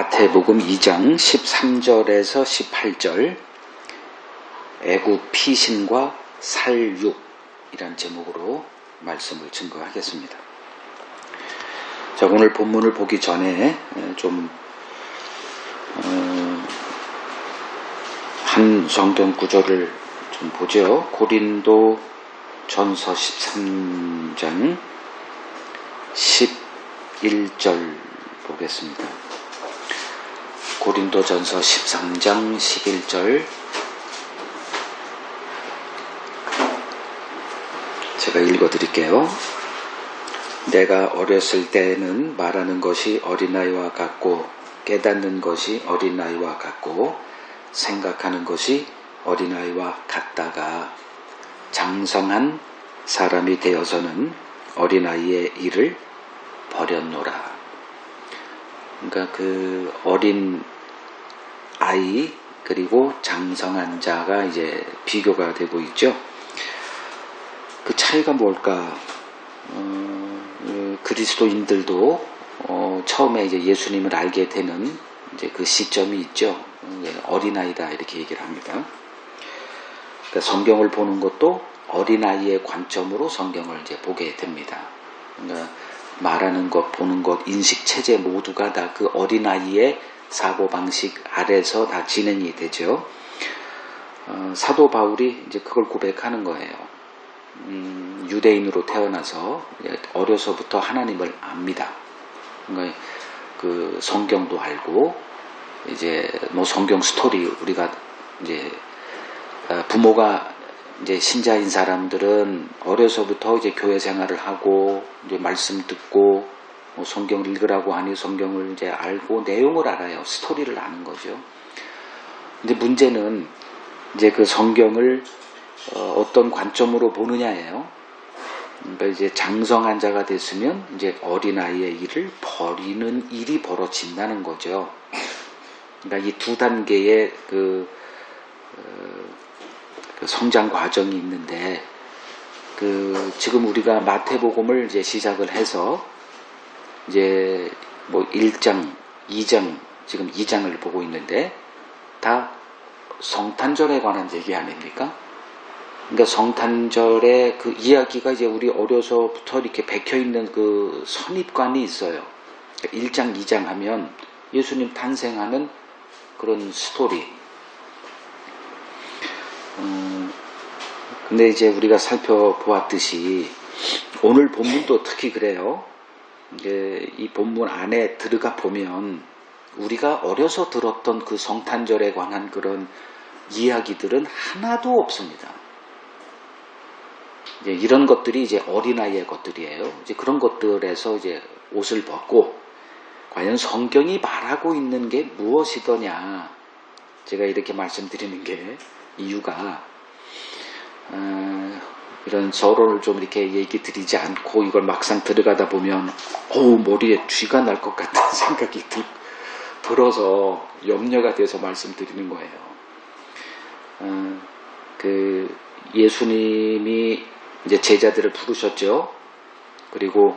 마태복음 2장 13절에서 18절 애굽 피신과 살육이란 제목으로 말씀을 증거하겠습니다. 자, 오늘 본문을 보기 전에 한 성경 구절을 좀 보죠. 고린도 전서 13장 11절 보겠습니다. 고린도전서 13장 11절 제가 읽어드릴게요. 내가 어렸을 때에는 말하는 것이 어린아이와 같고 깨닫는 것이 어린아이와 같고 생각하는 것이 어린아이와 같다가 장성한 사람이 되어서는 어린아이의 일을 버렸노라. 그러니까 그 어린 아이 그리고 장성한 자가 이제 비교가 되고 있죠. 그 차이가 뭘까? 그리스도인들도 처음에 이제 예수님을 알게 되는 이제 그 시점이 있죠. 어린아이다 이렇게 얘기를 합니다. 그러니까 성경을 보는 것도 어린아이의 관점으로 성경을 이제 보게 됩니다. 그러니까 말하는 것, 보는 것, 인식 체제 모두가 다 그 어린아이의 사고방식 아래서 다 진행이 되죠. 사도 바울이 이제 그걸 고백하는 거예요. 유대인으로 태어나서 어려서부터 하나님을 압니다. 그러니까 그 성경도 알고 이제 뭐 성경 스토리 우리가 이제 부모가 이제 신자인 사람들은 어려서부터 이제 교회 생활을 하고 이제 말씀 듣고 뭐 성경을 읽으라고 하니 성경을 이제 알고 내용을 알아요. 스토리를 아는 거죠. 근데 문제는 이제 그 성경을 어떤 관점으로 보느냐예요. 그러니까 이제 장성한 자가 됐으면 이제 어린아이의 일을 버리는 일이 벌어진다는 거죠. 그러니까 이 두 단계의 그 성장 과정이 있는데 지금 우리가 마태복음을 이제 시작을 해서 이제 뭐 1장, 2장, 지금 2장을 보고 있는데 다 성탄절에 관한 얘기 아닙니까? 그러니까 성탄절의 그 이야기가 이제 우리 어려서부터 이렇게 박혀있는 그 선입관이 있어요. 1장, 2장 하면 예수님 탄생하는 그런 스토리. 근데 이제 우리가 살펴보았듯이 오늘 본문도 특히 그래요. 이제 이 본문 안에 들어가 보면 우리가 어려서 들었던 그 성탄절에 관한 그런 이야기들은 하나도 없습니다. 이제 이런 것들이 이제 어린아이의 것들이에요. 이제 그런 것들에서 이제 옷을 벗고 과연 성경이 말하고 있는 게 무엇이더냐. 제가 이렇게 말씀드리는 게 이유가 이런 서론을 좀 이렇게 얘기 드리지 않고 이걸 막상 들어가다 보면 머리에 쥐가 날 것 같은 생각이 들어서 염려가 돼서 말씀드리는 거예요. 그 예수님이 이제 제자들을 부르셨죠. 그리고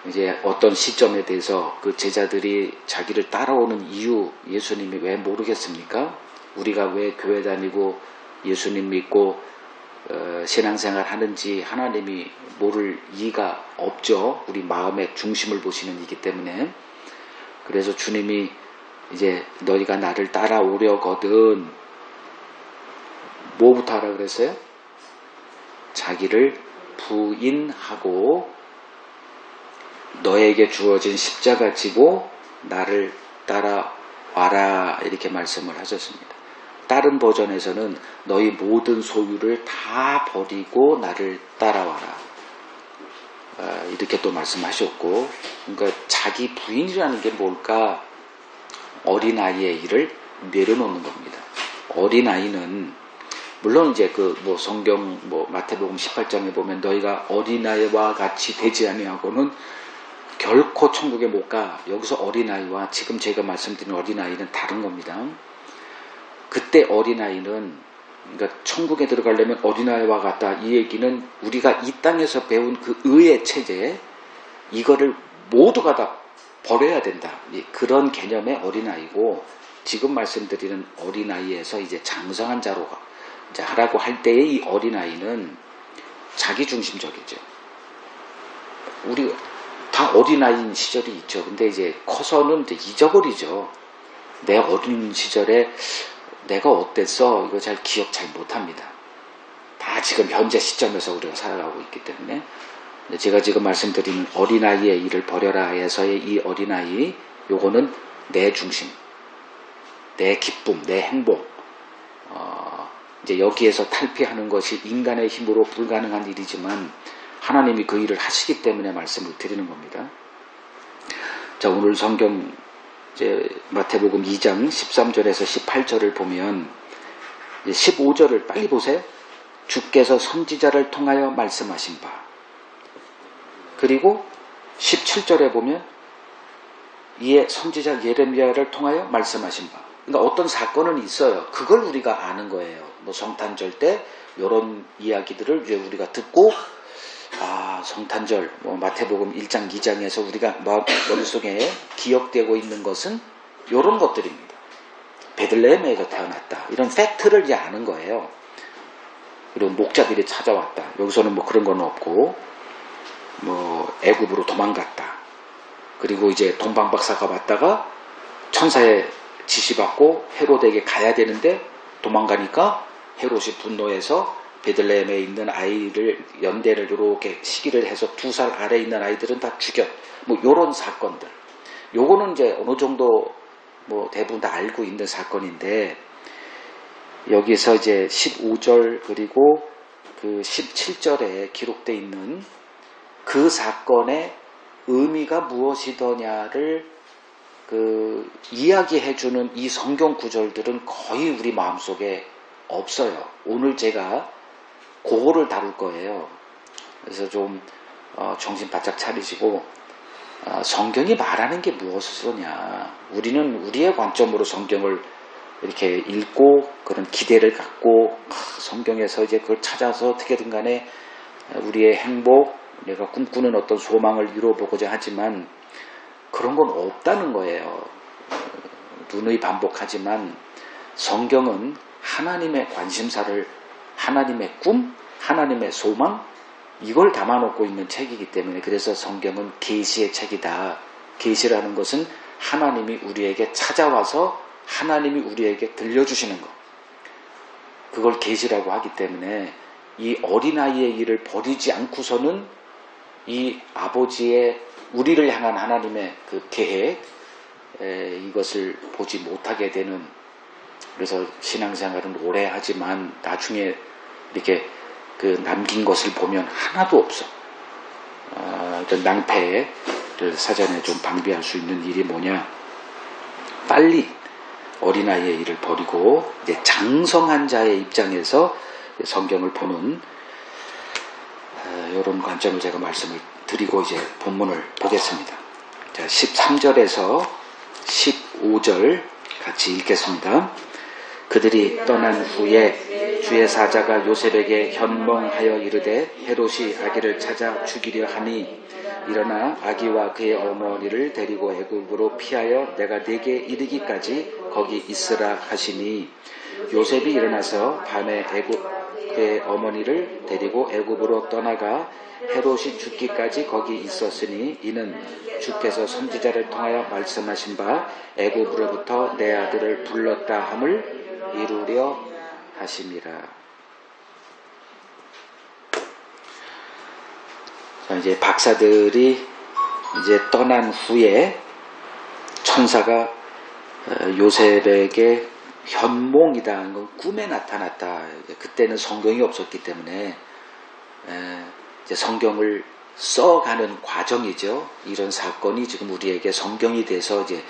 이제 어떤 시점에 대해서 그 제자들이 자기를 따라오는 이유 예수님이 왜 모르겠습니까? 우리가 왜 교회 다니고 예수님 믿고 신앙생활 하는지 하나님이 모를 이유가 없죠. 우리 마음의 중심을 보시는 이기 때문에. 그래서 주님이 이제 너희가 나를 따라오려거든 뭐부터 하라 그랬어요? 자기를 부인하고 너에게 주어진 십자가 지고 나를 따라와라 이렇게 말씀을 하셨습니다. 다른 버전에서는 너희 모든 소유를 다 버리고 나를 따라와라 이렇게 또 말씀하셨고, 그러니까 자기 부인이라는 게 뭘까? 어린아이의 일을 내려놓는 겁니다. 어린아이는 물론 이제 그 뭐 성경 뭐 마태복음 18장에 보면 너희가 어린아이와 같이 되지 아니하고는 결코 천국에 못 가. 여기서 어린아이와 지금 제가 말씀드린 어린아이는 다른 겁니다. 그때 어린아이는 그러니까 천국에 들어가려면 어린아이와 같다. 이 얘기는 우리가 이 땅에서 배운 그 의의 체제 이거를 모두가 다 버려야 된다. 그런 개념의 어린아이고, 지금 말씀드리는 어린아이에서 이제 장성한 자로 이제 하라고 할 때의 이 어린아이는 자기중심적이죠. 우리 다 어린아이인 시절이 있죠. 근데 이제 커서는 이제 잊어버리죠. 내 어린 시절에 내가 어땠어? 이거 잘 기억 잘 못합니다. 다 지금 현재 시점에서 우리가 살아가고 있기 때문에. 제가 지금 말씀드리는 어린아이의 일을 버려라 해서의 이 어린아이, 요거는 내 중심, 내 기쁨, 내 행복, 이제 여기에서 탈피하는 것이 인간의 힘으로 불가능한 일이지만 하나님이 그 일을 하시기 때문에 말씀을 드리는 겁니다. 자, 오늘 성경 이제 마태복음 2장 13절에서 18절을 보면 15절을 빨리 보세요. 주께서 선지자를 통하여 말씀하신 바. 그리고 17절에 보면 이에 선지자 예레미야를 통하여 말씀하신 바. 그러니까 어떤 사건은 있어요. 그걸 우리가 아는 거예요. 뭐 성탄절 때 이런 이야기들을 이제 우리가 듣고, 성탄절, 뭐 마태복음 1장 2장에서 우리가 머릿속에 기억되고 있는 것은 이런 것들입니다. 베들레헴에서 태어났다. 이런 팩트를 이제 아는 거예요. 그리고 목자들이 찾아왔다. 여기서는 뭐 그런 건 없고, 뭐 애굽으로 도망갔다. 그리고 이제 동방박사가 왔다가 천사의 지시받고 헤롯에게 가야 되는데 도망가니까 헤롯이 분노해서 베들레헴에 있는 아이를 연대를 이렇게 시기를 해서 2살 아래 있는 아이들은 다 죽여. 뭐 요런 사건들. 요거는 이제 어느 정도 뭐 대부분 다 알고 있는 사건인데, 여기서 이제 15절 그리고 그 17절에 기록되어 있는 그 사건의 의미가 무엇이더냐를 이야기해주는 이 성경 구절들은 거의 우리 마음속에 없어요. 오늘 제가 그거를 다룰 거예요. 그래서 좀 정신 바짝 차리시고, 성경이 말하는 게 무엇이냐. 우리는 우리의 관점으로 성경을 이렇게 읽고 그런 기대를 갖고 성경에서 이제 그걸 찾아서 어떻게든 간에 우리의 행복, 내가 꿈꾸는 어떤 소망을 이루어보고자 하지만 그런 건 없다는 거예요. 누누이 반복하지만 성경은 하나님의 관심사를, 하나님의 꿈, 하나님의 소망, 이걸 담아놓고 있는 책이기 때문에, 그래서 성경은 계시의 책이다. 계시라는 것은 하나님이 우리에게 찾아와서 하나님이 우리에게 들려주시는 것, 그걸 계시라고 하기 때문에 이 어린아이의 일을 버리지 않고서는 이 아버지의 우리를 향한 하나님의 그 계획, 이것을 보지 못하게 되는, 그래서 신앙생활은 오래 하지만 나중에 이렇게 그 남긴 것을 보면 하나도 없어. 어떤 낭패를 사전에 좀 방비할 수 있는 일이 뭐냐, 빨리 어린아이의 일을 버리고 이제 장성한 자의 입장에서 성경을 보는 이런 관점을 제가 말씀을 드리고 이제 본문을 보겠습니다. 자, 13절에서 15절 같이 읽겠습니다. 그들이 떠난 후에 주의 사자가 요셉에게 현몽하여 이르되 헤롯이 아기를 찾아 죽이려 하니 일어나 아기와 그의 어머니를 데리고 애굽으로 피하여 내가 네게 이르기까지 거기 있으라 하시니, 요셉이 일어나서 밤에 그의 어머니를 데리고 애굽으로 떠나가 헤롯이 죽기까지 거기 있었으니 이는 주께서 선지자를 통하여 말씀하신 바 애굽으로부터 내 아들을 불렀다 함을 이루려 하심이라. 자, 이제 박사들이 이제 떠난 후에 천사가 요셉에게 현몽이다, 건 꿈에 나타났다. 그때는 성경이 없었기 때문에 이제 성경을 써가는 과정이죠. 이런 사건이 지금 우리에게 성경이 돼서 이제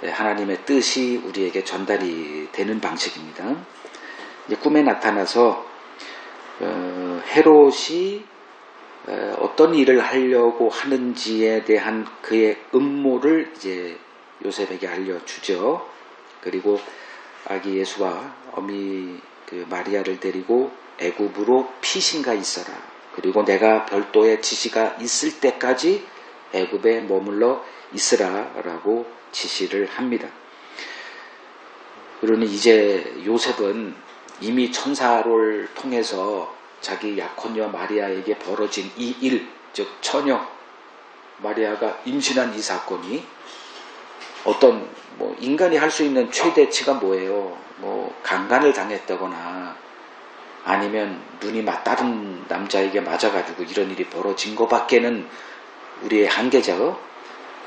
하나님의 뜻이 우리에게 전달이 되는 방식입니다. 이제 꿈에 나타나서 헤롯이 어떤 일을 하려고 하는지에 대한 그의 음모를 이제 요셉에게 알려주죠. 그리고 아기 예수와 어미 그 마리아를 데리고 애굽으로 피신가 있어라. 그리고 내가 별도의 지시가 있을 때까지 애굽에 머물러 있으라라고 지시를 합니다. 그러니 이제 요셉은 이미 천사를 통해서 자기 약혼녀 마리아에게 벌어진 이 일, 즉 처녀 마리아가 임신한 이 사건이 어떤 인간이 할 수 있는 최대치가 뭐예요? 강간을 당했다거나 아니면 눈이 다른 남자에게 맞아가지고 이런 일이 벌어진 것밖에는 우리의 한계죠.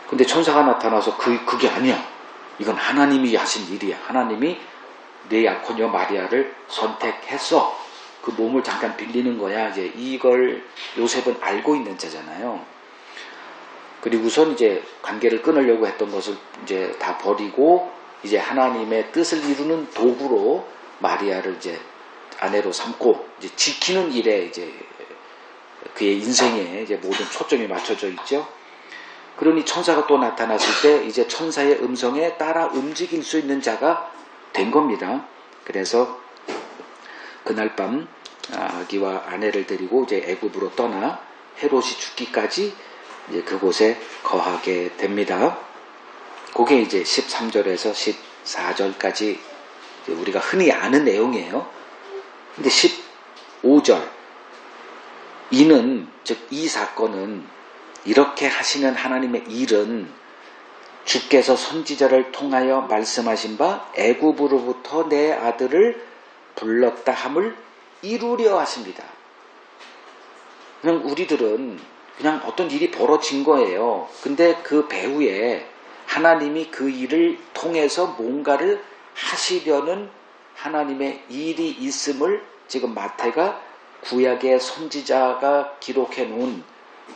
근데 천사가 나타나서 그게 아니야. 이건 하나님이 하신 일이야. 하나님이 내 약혼녀 마리아를 선택했어. 그 몸을 잠깐 빌리는 거야. 이제 이걸 요셉은 알고 있는 자잖아요. 그리고선 이제 관계를 끊으려고 했던 것을 이제 다 버리고 이제 하나님의 뜻을 이루는 도구로 마리아를 이제 아내로 삼고 이제 지키는 일에 이제 그의 인생에 이제 모든 초점이 맞춰져 있죠. 그러니 천사가 또 나타났을 때 이제 천사의 음성에 따라 움직일 수 있는 자가 된 겁니다. 그래서 그날 밤 아기와 아내를 데리고 이제 애굽으로 떠나 헤롯이 죽기까지 이제 그곳에 거하게 됩니다. 그게 이제 13절에서 14절까지 우리가 흔히 아는 내용이에요. 근데 15절 이는 즉 이 사건은 이렇게 하시는 하나님의 일은 주께서 선지자를 통하여 말씀하신 바 애굽으로부터 내 아들을 불렀다 함을 이루려 하십니다. 그냥 우리들은 그냥 어떤 일이 벌어진 거예요. 근데 그 배후에 하나님이 그 일을 통해서 뭔가를 하시려는 하나님의 일이 있음을 지금 마태가 구약의 선지자가 기록해 놓은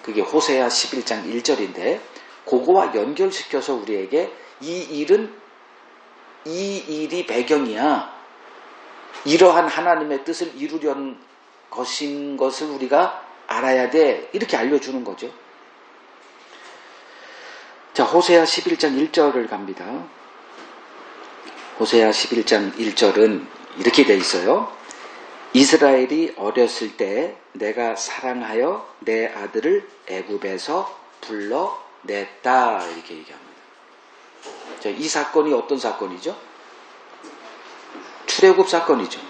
그게 호세아 11장 1절인데 그거와 연결시켜서 우리에게 이 일이 배경이야. 이러한 하나님의 뜻을 이루려는 것인 것을 우리가 알아야 돼. 이렇게 알려주는 거죠. 자, 호세아 11장 1절을 갑니다. 호세아 11장 1절은 이렇게 돼 있어요. 이스라엘이 어렸을 때 내가 사랑하여 내 아들을 애굽에서 불러냈다. 이렇게 얘기합니다. 자, 이 사건이 어떤 사건이죠? 출애굽 사건이죠.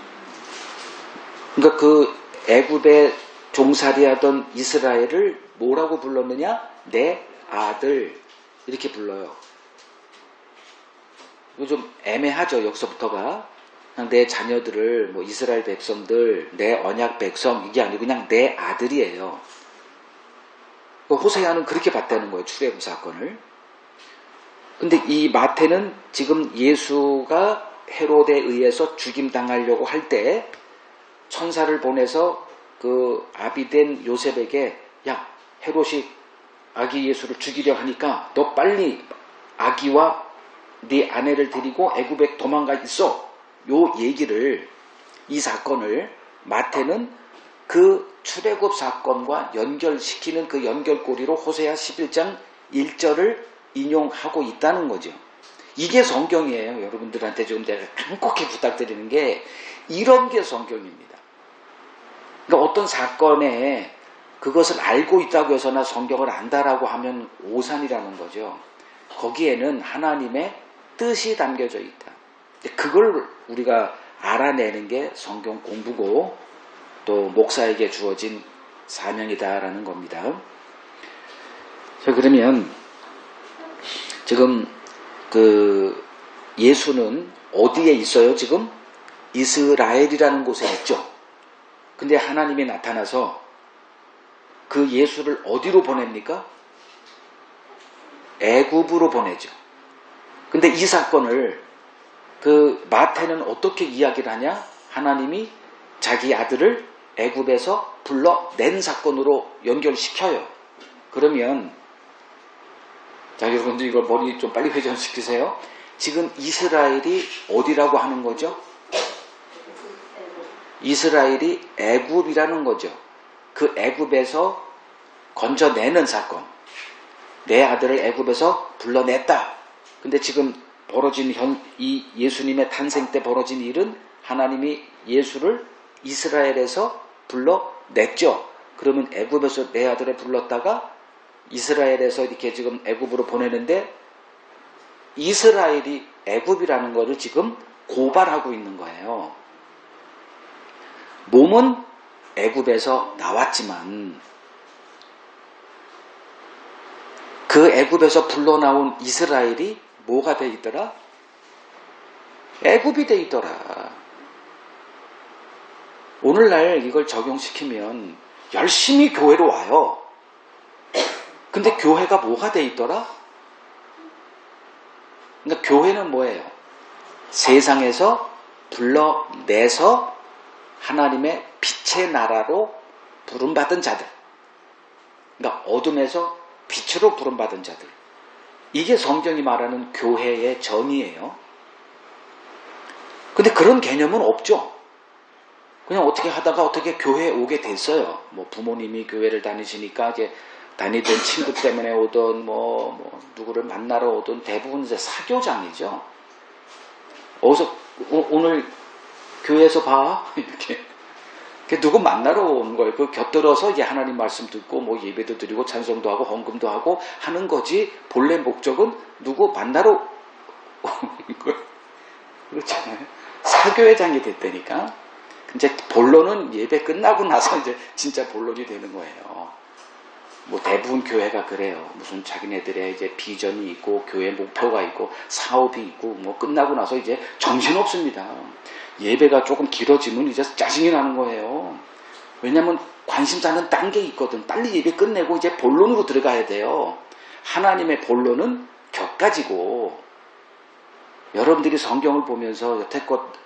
그러니까 그 애굽에 종살이하던 이스라엘을 뭐라고 불렀느냐? 내 아들 이렇게 불러요. 이거 좀 애매하죠. 여기서부터가 그냥 내 자녀들을 이스라엘 백성들, 내 언약 백성 이게 아니고 그냥 내 아들이에요. 호세아는 그렇게 봤다는 거예요. 출애굽 사건을. 근데 이 마태는 지금 예수가 헤롯에 의해서 죽임당하려고 할 때 천사를 보내서 그 아비된 요셉에게 야, 헤롯이 아기 예수를 죽이려 하니까 너 빨리 아기와 네 아내를 데리고 애굽에 도망가 있어. 요 얘기를 이 사건을 마태는 그 출애굽 사건과 연결시키는 그 연결고리로 호세아 11장 1절을 인용하고 있다는 거죠. 이게 성경이에요. 여러분들한테 좀 제가 간곡히 부탁드리는 게 이런 게 성경입니다. 그러니까 어떤 사건에 그것을 알고 있다고 해서 나 성경을 안다라고 하면 오산이라는 거죠. 거기에는 하나님의 뜻이 담겨져 있다. 그걸 우리가 알아내는 게 성경 공부고 또 목사에게 주어진 사명이다라는 겁니다. 자, 그러면 지금 그 예수는 어디에 있어요? 지금 이스라엘이라는 곳에 있죠. 근데 하나님이 나타나서 그 예수를 어디로 보냅니까? 애굽으로 보내죠. 근데 이 사건을 그 마태는 어떻게 이야기를 하냐? 하나님이 자기 아들을 애굽에서 불러낸 사건으로 연결시켜요. 그러면 자, 여러분들 이걸 머리 좀 빨리 회전시키세요. 지금 이스라엘이 어디라고 하는 거죠? 이스라엘이 애굽이라는 거죠. 그 애굽에서 건져내는 사건. 내 아들을 애굽에서 불러냈다. 근데 지금 벌어진 이 예수님의 탄생 때 벌어진 일은 하나님이 예수를 이스라엘에서 불러냈죠. 그러면 애굽에서 내 아들을 불렀다가 이스라엘에서 이렇게 지금 애굽으로 보내는데 이스라엘이 애굽이라는 것을 지금 고발하고 있는 거예요. 몸은 애굽에서 나왔지만 그 애굽에서 불러나온 이스라엘이 뭐가 돼 있더라? 애굽이 돼 있더라. 오늘날 이걸 적용시키면 열심히 교회로 와요. 근데 교회가 뭐가 돼 있더라? 그러니까 교회는 뭐예요? 세상에서 불러내서 하나님의 빛의 나라로 부름받은 자들. 그러니까 어둠에서 빛으로 부름받은 자들. 이게 성경이 말하는 교회의 정의예요. 근데 그런 개념은 없죠. 그냥 어떻게 하다가 어떻게 교회에 오게 됐어요. 뭐 부모님이 교회를 다니시니까 이제 다니던 친구 때문에 오던 뭐 누구를 만나러 오던 대부분 이제 사교장이죠. 어디서 오늘 교회에서 봐 이렇게 누구 만나러 오는 거예요. 그 곁들여서 이제 하나님 말씀 듣고 뭐 예배도 드리고 찬송도 하고 헌금도 하고 하는 거지. 본래 목적은 누구 만나러 오는 거예요. 그렇잖아요. 사교회장이 됐다니까. 이제 본론은 예배 끝나고 나서 이제 진짜 본론이 되는 거예요. 뭐 대부분 교회가 그래요. 무슨 자기네들의 이제 비전이 있고 교회 목표가 있고 사업이 있고 뭐 끝나고 나서 이제 정신없습니다. 예배가 조금 길어지면 이제 짜증이 나는 거예요. 왜냐하면 관심사는 딴 게 있거든. 빨리 예배 끝내고 이제 본론으로 들어가야 돼요. 하나님의 본론은 격가지고 여러분들이 성경을 보면서 여태껏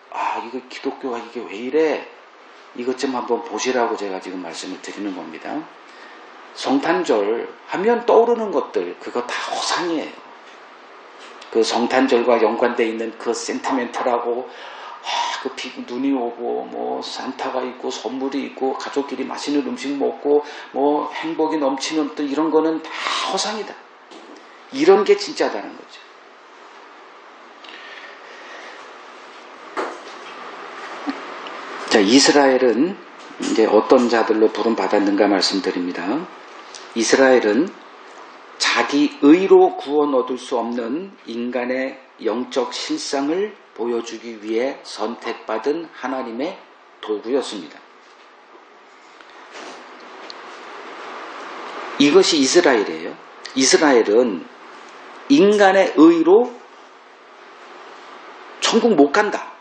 이거 기독교가 이게 왜 이래? 이것 좀 한번 보시라고 제가 지금 말씀을 드리는 겁니다. 성탄절 하면 떠오르는 것들 그거 다 허상이에요. 그 성탄절과 연관되어 있는 그 센티멘트라고 그 눈이 오고 뭐 산타가 있고 선물이 있고 가족끼리 맛있는 음식 먹고 뭐 행복이 넘치는 또 이런 거는 다 허상이다. 이런 게 진짜다는 거죠. 자, 이스라엘은 이제 어떤 자들로 부름받았는가 말씀드립니다. 이스라엘은 자기 의로 구원 얻을 수 없는 인간의 영적 실상을 보여주기 위해 선택받은 하나님의 도구였습니다. 이것이 이스라엘이에요. 이스라엘은 인간의 의로 천국 못 간다.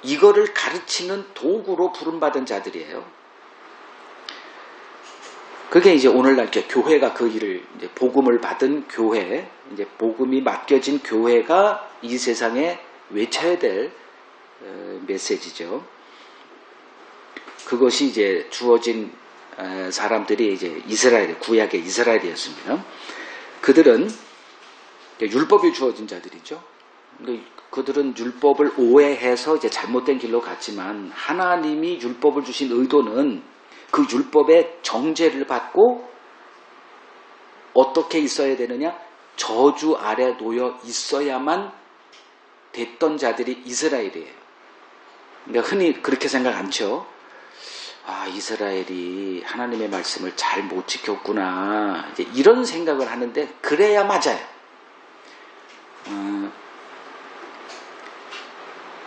이거를 가르치는 도구로 부름받은 자들이에요. 그게 이제 오늘날 교회가 그 일을 이제 복음을 받은 교회, 이제 복음이 맡겨진 교회가 이 세상에 외쳐야 될 메시지죠. 그것이 이제 주어진 사람들이 이제 이스라엘, 구약의 이스라엘이었습니다. 그들은 율법이 주어진 자들이죠. 그들은 율법을 오해해서 이제 잘못된 길로 갔지만 하나님이 율법을 주신 의도는 그 율법의 정죄를 받고 어떻게 있어야 되느냐? 저주 아래 놓여 있어야만 됐던 자들이 이스라엘이에요. 그러니까 흔히 그렇게 생각 않죠. 이스라엘이 하나님의 말씀을 잘 못 지켰구나. 이제 이런 생각을 하는데 그래야 맞아요.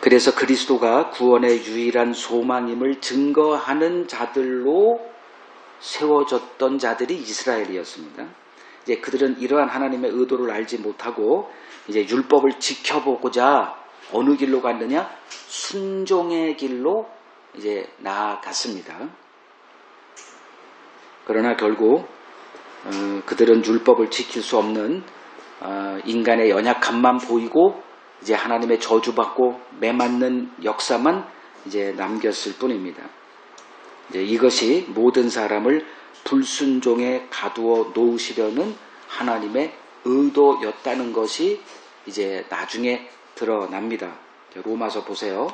그래서 그리스도가 구원의 유일한 소망임을 증거하는 자들로 세워졌던 자들이 이스라엘이었습니다. 이제 그들은 이러한 하나님의 의도를 알지 못하고 이제 율법을 지켜보고자 어느 길로 갔느냐? 순종의 길로 이제 나아갔습니다. 그러나 결국 그들은 율법을 지킬 수 없는 인간의 연약함만 보이고 이제 하나님의 저주받고 매맞는 역사만 이제 남겼을 뿐입니다. 이제 이것이 모든 사람을 불순종에 가두어 놓으시려는 하나님의 의도였다는 것이 이제 나중에 드러납니다. 로마서 보세요.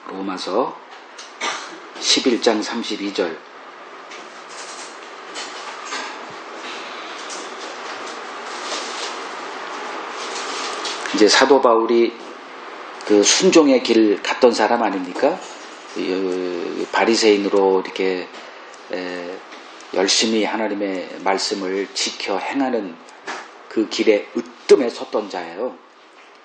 로마서 11장 32절. 이제 사도 바울이 그 순종의 길 갔던 사람 아닙니까? 바리새인으로 이렇게 열심히 하나님의 말씀을 지켜 행하는 그 길에 으뜸에 섰던 자예요.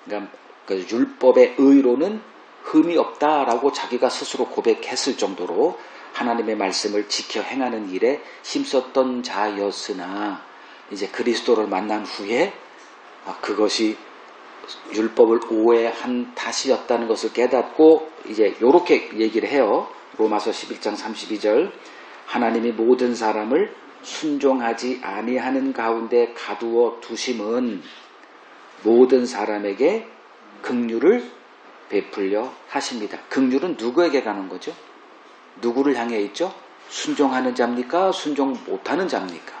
그러니까 그 율법의 의로는 흠이 없다라고 자기가 스스로 고백했을 정도로 하나님의 말씀을 지켜 행하는 일에 힘썼던 자였으나 이제 그리스도를 만난 후에 그것이 율법을 오해한 탓이었다는 것을 깨닫고 이제 이렇게 얘기를 해요. 로마서 11장 32절 하나님이 모든 사람을 순종하지 아니하는 가운데 가두어 두심은 모든 사람에게 긍휼을 베풀려 하십니다. 긍휼은 누구에게 가는 거죠? 누구를 향해 있죠? 순종하는 자입니까? 순종 못하는 자입니까?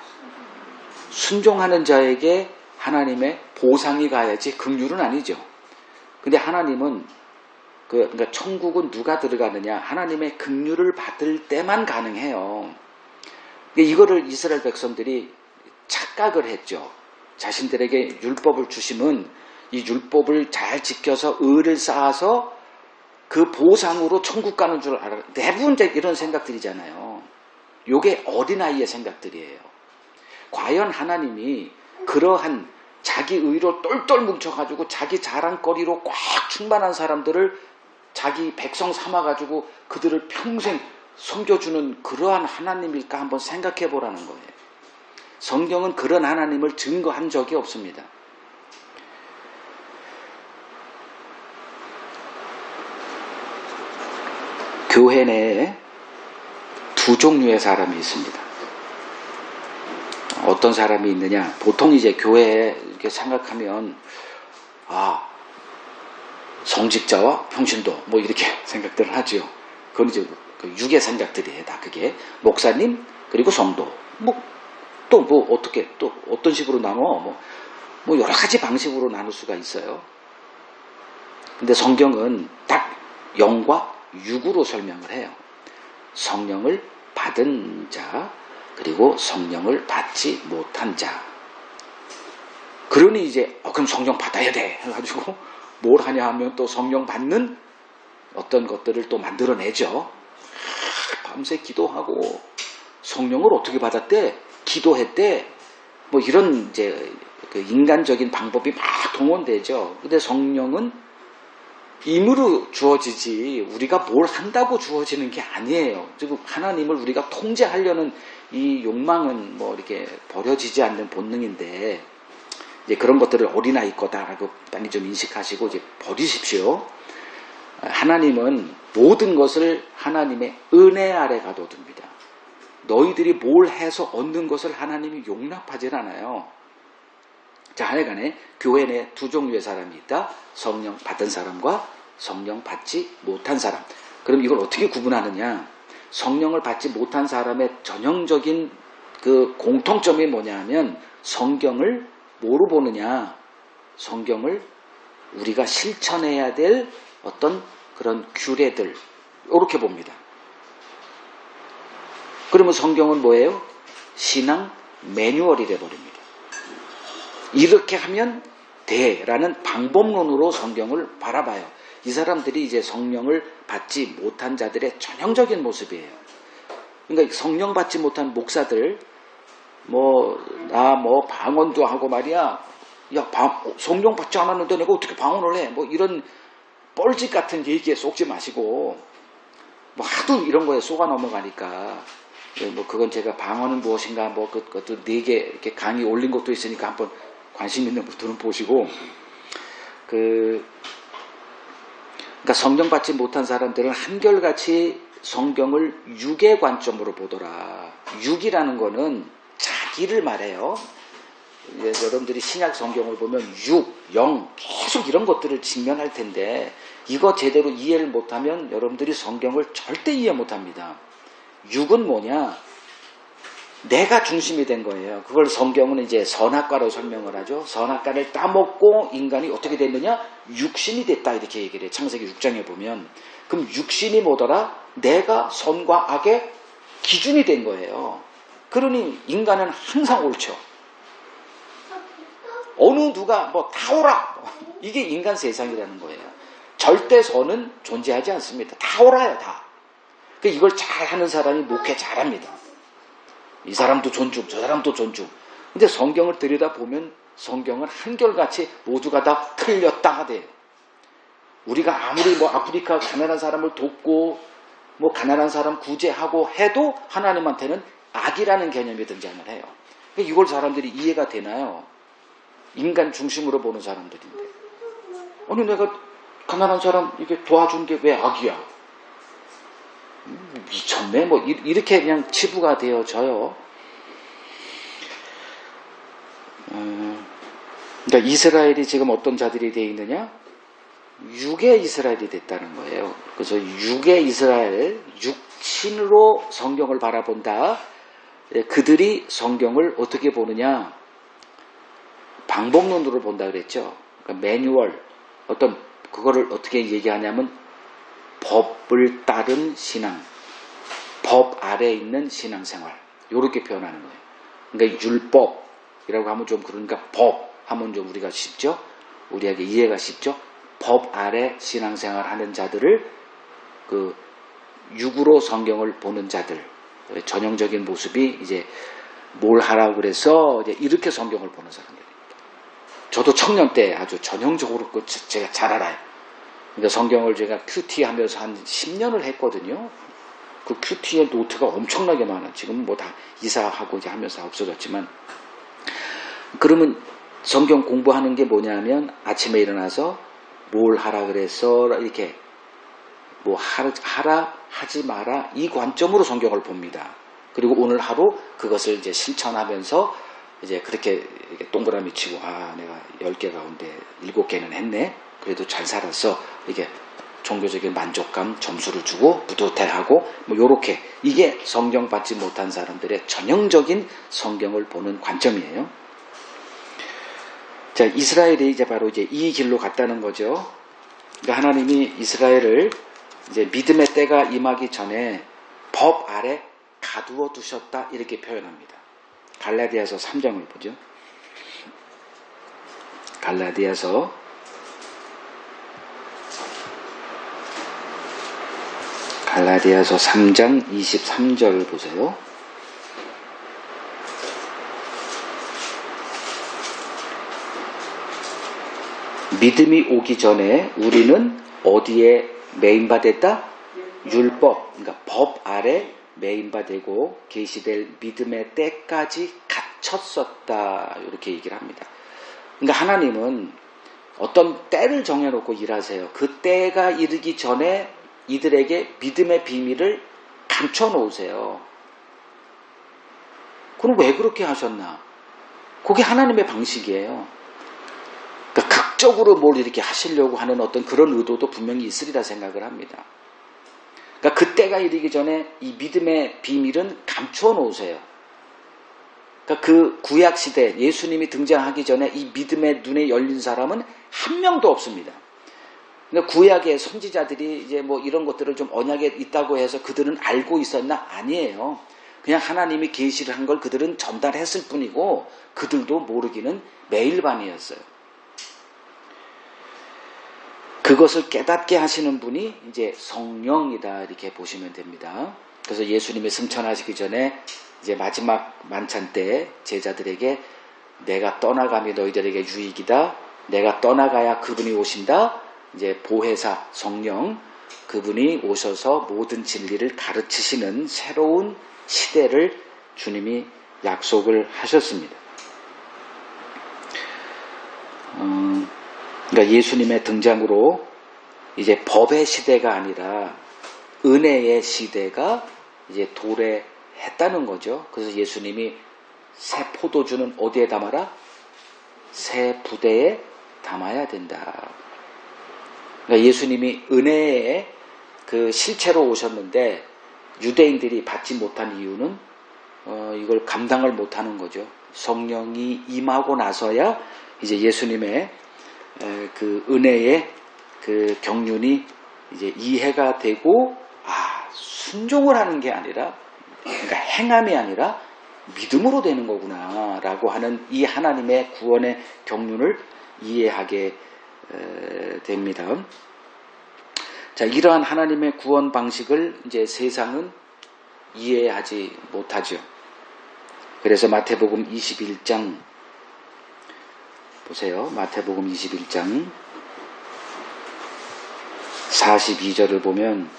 순종하는 자에게 하나님의 보상이 가야지 긍휼은 아니죠. 근데 하나님은 그러니까 천국은 누가 들어가느냐? 하나님의 긍휼을 받을 때만 가능해요. 이거를 이스라엘 백성들이 착각을 했죠. 자신들에게 율법을 주심은 이 율법을 잘 지켜서 의를 쌓아서 그 보상으로 천국 가는 줄 알아. 대부분 이런 생각들이잖아요. 요게 어린아이의 생각들이에요. 과연 하나님이 그러한 자기 의로 똘똘 뭉쳐가지고 자기 자랑거리로 꽉 충만한 사람들을 자기 백성 삼아가지고 그들을 평생 섬겨주는 그러한 하나님일까 한번 생각해 보라는 거예요. 성경은 그런 하나님을 증거한 적이 없습니다. 교회 내에 두 종류의 사람이 있습니다. 어떤 사람이 있느냐? 보통 이제 교회에 이렇게 생각하면 성직자와 평신도 뭐 이렇게 생각들을 하죠. 그건 이제 육의 생각들이에요. 다 그게 목사님 그리고 성도 또 어떻게 또 어떤 식으로 나눠 뭐 여러 가지 방식으로 나눌 수가 있어요. 근데 성경은 딱 영과 육으로 설명을 해요. 성령을 받은 자 그리고 성령을 받지 못한 자. 그러니 이제 그럼 성령 받아야 돼 해가지고 뭘 하냐 하면 또 성령 받는 어떤 것들을 또 만들어내죠. 밤새 기도하고 성령을 어떻게 받았대? 기도했대? 뭐 이런 이제 그 인간적인 방법이 막 동원되죠. 근데 성령은 임으로 주어지지 우리가 뭘 한다고 주어지는 게 아니에요. 즉 하나님을 우리가 통제하려는 이 욕망은 뭐 이렇게 버려지지 않는 본능인데 이제 그런 것들을 어린아이 거다라고 많이 좀 인식하시고 이제 버리십시오. 하나님은 모든 것을 하나님의 은혜 아래 가둬둡니다. 너희들이 뭘 해서 얻는 것을 하나님이 용납하지 않아요. 자, 하여간에 교회 내 두 종류의 사람이 있다. 성령 받은 사람과 성령 받지 못한 사람. 그럼 이걸 어떻게 구분하느냐? 성령을 받지 못한 사람의 전형적인 그 공통점이 뭐냐 하면 성경을 뭐로 보느냐? 성경을 우리가 실천해야 될 어떤 그런 규례들 이렇게 봅니다. 그러면 성경은 뭐예요? 신앙 매뉴얼이 돼버립니다. 이렇게 하면 돼라는 방법론으로 성경을 바라봐요. 이 사람들이 이제 성령을 받지 못한 자들의 전형적인 모습이에요. 그러니까 성령 받지 못한 목사들 방언도 하고 말이야. 성령 받지 않았는데 내가 어떻게 방언을 해? 뭐 이런 뻘짓 같은 얘기에 속지 마시고 하도 이런 거에 속아 넘어가니까 그건 제가 방언은 무엇인가 그것도 4개 이렇게 강의 올린 것도 있으니까 한번 관심 있는 분들은 보시고 그러니까 성령 받지 못한 사람들은 한결같이 성경을 육의 관점으로 보더라. 육이라는 거는 자기를 말해요. 여러분들이 신약 성경을 보면 육, 영 계속 이런 것들을 직면할 텐데 이거 제대로 이해를 못하면 여러분들이 성경을 절대 이해 못합니다. 육은 뭐냐? 내가 중심이 된 거예요. 그걸 성경은 이제 선악과로 설명을 하죠. 선악과를 따먹고 인간이 어떻게 됐느냐? 육신이 됐다 이렇게 얘기를 해요. 창세기 6장에 보면. 그럼 육신이 뭐더라? 내가 선과 악의 기준이 된 거예요. 그러니 인간은 항상 옳죠. 어느 누가 다 옳아. 이게 인간 세상이라는 거예요. 절대 선은 존재하지 않습니다. 다 옳아요, 다. 이걸 잘하는 사람이 목회 잘합니다. 이 사람도 존중, 저 사람도 존중. 근데 성경을 들여다보면 성경은 한결같이 모두가 다 틀렸다가 돼요. 우리가 아무리 뭐 아프리카 가난한 사람을 돕고 뭐 가난한 사람 구제하고 해도 하나님한테는 악이라는 개념이 등장을 해요. 이걸 사람들이 이해가 되나요? 인간 중심으로 보는 사람들인데. 아니 내가 가난한 사람 이게 도와준 게 왜 악이야? 미쳤네? 뭐 이렇게 그냥 치부가 되어져요. 그러니까 이스라엘이 지금 어떤 자들이 되어 있느냐? 육의 이스라엘이 됐다는 거예요. 그래서 육의 이스라엘, 육신으로 성경을 바라본다. 그들이 성경을 어떻게 보느냐? 방법론으로 본다 그랬죠. 그러니까 매뉴얼, 어떤 그거를 어떻게 얘기하냐면 법을 따른 신앙, 법 아래에 있는 신앙생활, 이렇게 표현하는 거예요. 그러니까 율법이라고 하면 좀 그러니까 법 하면 좀 우리가 쉽죠? 우리에게 이해가 쉽죠? 법 아래 신앙생활 하는 자들을 그 육으로 성경을 보는 자들, 전형적인 모습이 이제 뭘 하라고 그래서 이제 이렇게 성경을 보는 사람들입니다. 저도 청년 때 아주 전형적으로 제가 잘 알아요. 그러니까 성경을 제가 큐티 하면서 한 10년을 했거든요. 그 큐티의 노트가 엄청나게 많아. 지금 뭐 다 이사하고 이제 하면서 없어졌지만. 그러면 성경 공부하는 게 뭐냐면 아침에 일어나서 뭘 하라 그래서 이렇게 뭐 하라 하지 마라 이 관점으로 성경을 봅니다. 그리고 오늘 하루 그것을 이제 실천하면서 이제 그렇게 동그라미 치고 내가 10개 가운데 7개는 했네. 그래도 잘 살았어. 이게 종교적인 만족감 점수를 주고 뿌듯해하고 뭐 요렇게 이게 성경 받지 못한 사람들의 전형적인 성경을 보는 관점이에요. 자, 이스라엘이 이제 바로 이제 이 길로 갔다는 거죠. 그러니까 하나님이 이스라엘을 이제 믿음의 때가 임하기 전에 법 아래 가두어 두셨다 이렇게 표현합니다. 갈라디아서 3장을 보죠. 갈라디아서 3장 23절 보세요. 믿음이 오기 전에 우리는 어디에 매인받았다? 율법, 그러니까 법 아래 매인받고 계시될 믿음의 때까지 갇혔었다 이렇게 얘기를 합니다. 그러니까 하나님은 어떤 때를 정해놓고 일하세요. 그 때가 이르기 전에 이들에게 믿음의 비밀을 감춰놓으세요. 그럼 왜 그렇게 하셨나? 그게 하나님의 방식이에요. 그러니까 극적으로 뭘 이렇게 하시려고 하는 어떤 그런 의도도 분명히 있으리라 생각을 합니다. 그러니까 그때가 이르기 전에 이 믿음의 비밀은 감추어 놓으세요. 그러니까 그 구약 시대 예수님이 등장하기 전에 이 믿음의 눈에 열린 사람은 한 명도 없습니다. 그러니까 구약의 선지자들이 이제 뭐 이런 것들을 좀 언약에 있다고 해서 그들은 알고 있었나? 아니에요. 그냥 하나님이 계시를 한 걸 그들은 전달했을 뿐이고 그들도 모르기는 매일반이었어요. 그것을 깨닫게 하시는 분이 이제 성령이다 이렇게 보시면 됩니다. 그래서 예수님이 승천하시기 전에 이제 마지막 만찬 때 제자들에게 내가 떠나감이 너희들에게 유익이다. 내가 떠나가야 그분이 오신다. 이제 보혜사 성령 그분이 오셔서 모든 진리를 가르치시는 새로운 시대를 주님이 약속을 하셨습니다. 그러니까 예수님의 등장으로 이제 법의 시대가 아니라 은혜의 시대가 이제 도래했다는 거죠. 그래서 예수님이 새 포도주는 어디에 담아라? 새 부대에 담아야 된다. 그러니까 예수님이 은혜의 그 실체로 오셨는데 유대인들이 받지 못한 이유는 이걸 감당을 못하는 거죠. 성령이 임하고 나서야 이제 예수님의 그 은혜의 그 경륜이 이제 이해가 되고 순종을 하는 게 아니라 그러니까 행함이 아니라 믿음으로 되는 거구나라고 하는 이 하나님의 구원의 경륜을 이해하게 됩니다. 자, 이러한 하나님의 구원 방식을 이제 세상은 이해하지 못하죠. 그래서 마태복음 21장 보세요. 마태복음 21장 42절을 보면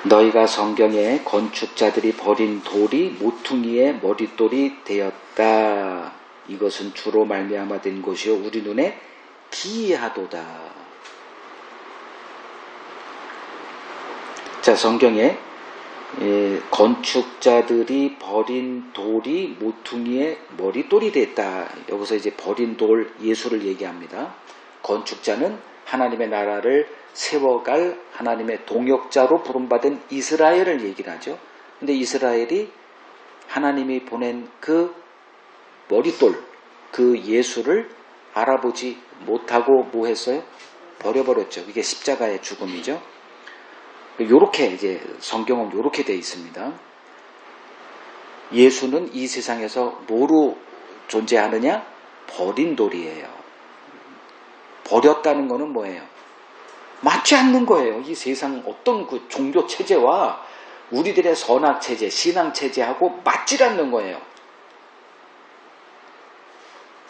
너희가 성경에 건축자들이 버린 돌이 모퉁이의 머릿돌이 되었다. 이것은 주로 말미암아 된 것이요 우리 눈에 기이하도다. 자, 성경에 건축자들이 버린 돌이 모퉁이의 머릿돌이 됐다. 여기서 이제 버린 돌 예수를 얘기합니다. 건축자는 하나님의 나라를 세워갈 하나님의 동역자로 부름받은 이스라엘을 얘기를 하죠. 근데 이스라엘이 하나님이 보낸 그 머릿돌, 그 예수를 알아보지 못하고 뭐 했어요? 버려버렸죠. 이게 십자가의 죽음이죠. 요렇게 이제 성경은 요렇게 되어 있습니다. 예수는 이 세상에서 뭐로 존재하느냐? 버린 돌이에요. 버렸다는 거는 뭐예요? 맞지 않는 거예요. 이 세상 어떤 그 종교 체제와 우리들의 선악 체제, 신앙 체제하고 맞지 않는 거예요.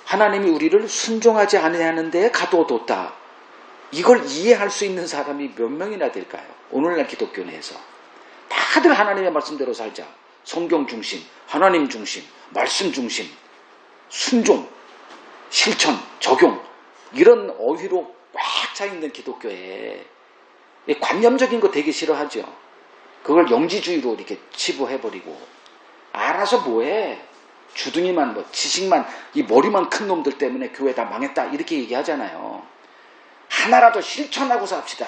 하나님이 우리를 순종하지 아니하는 데에 가둬뒀다. 이걸 이해할 수 있는 사람이 몇 명이나 될까요? 오늘날 기독교 내에서. 다들 하나님의 말씀대로 살자. 성경 중심, 하나님 중심, 말씀 중심, 순종, 실천, 적용 이런 어휘로 꽉 차있는 기독교에 관념적인 거 되게 싫어하죠. 그걸 영지주의로 이렇게 치부해버리고 알아서 뭐해. 주둥이만 뭐 지식만 이 머리만 큰 놈들 때문에 교회 다 망했다 이렇게 얘기하잖아요. 하나라도 실천하고 삽시다.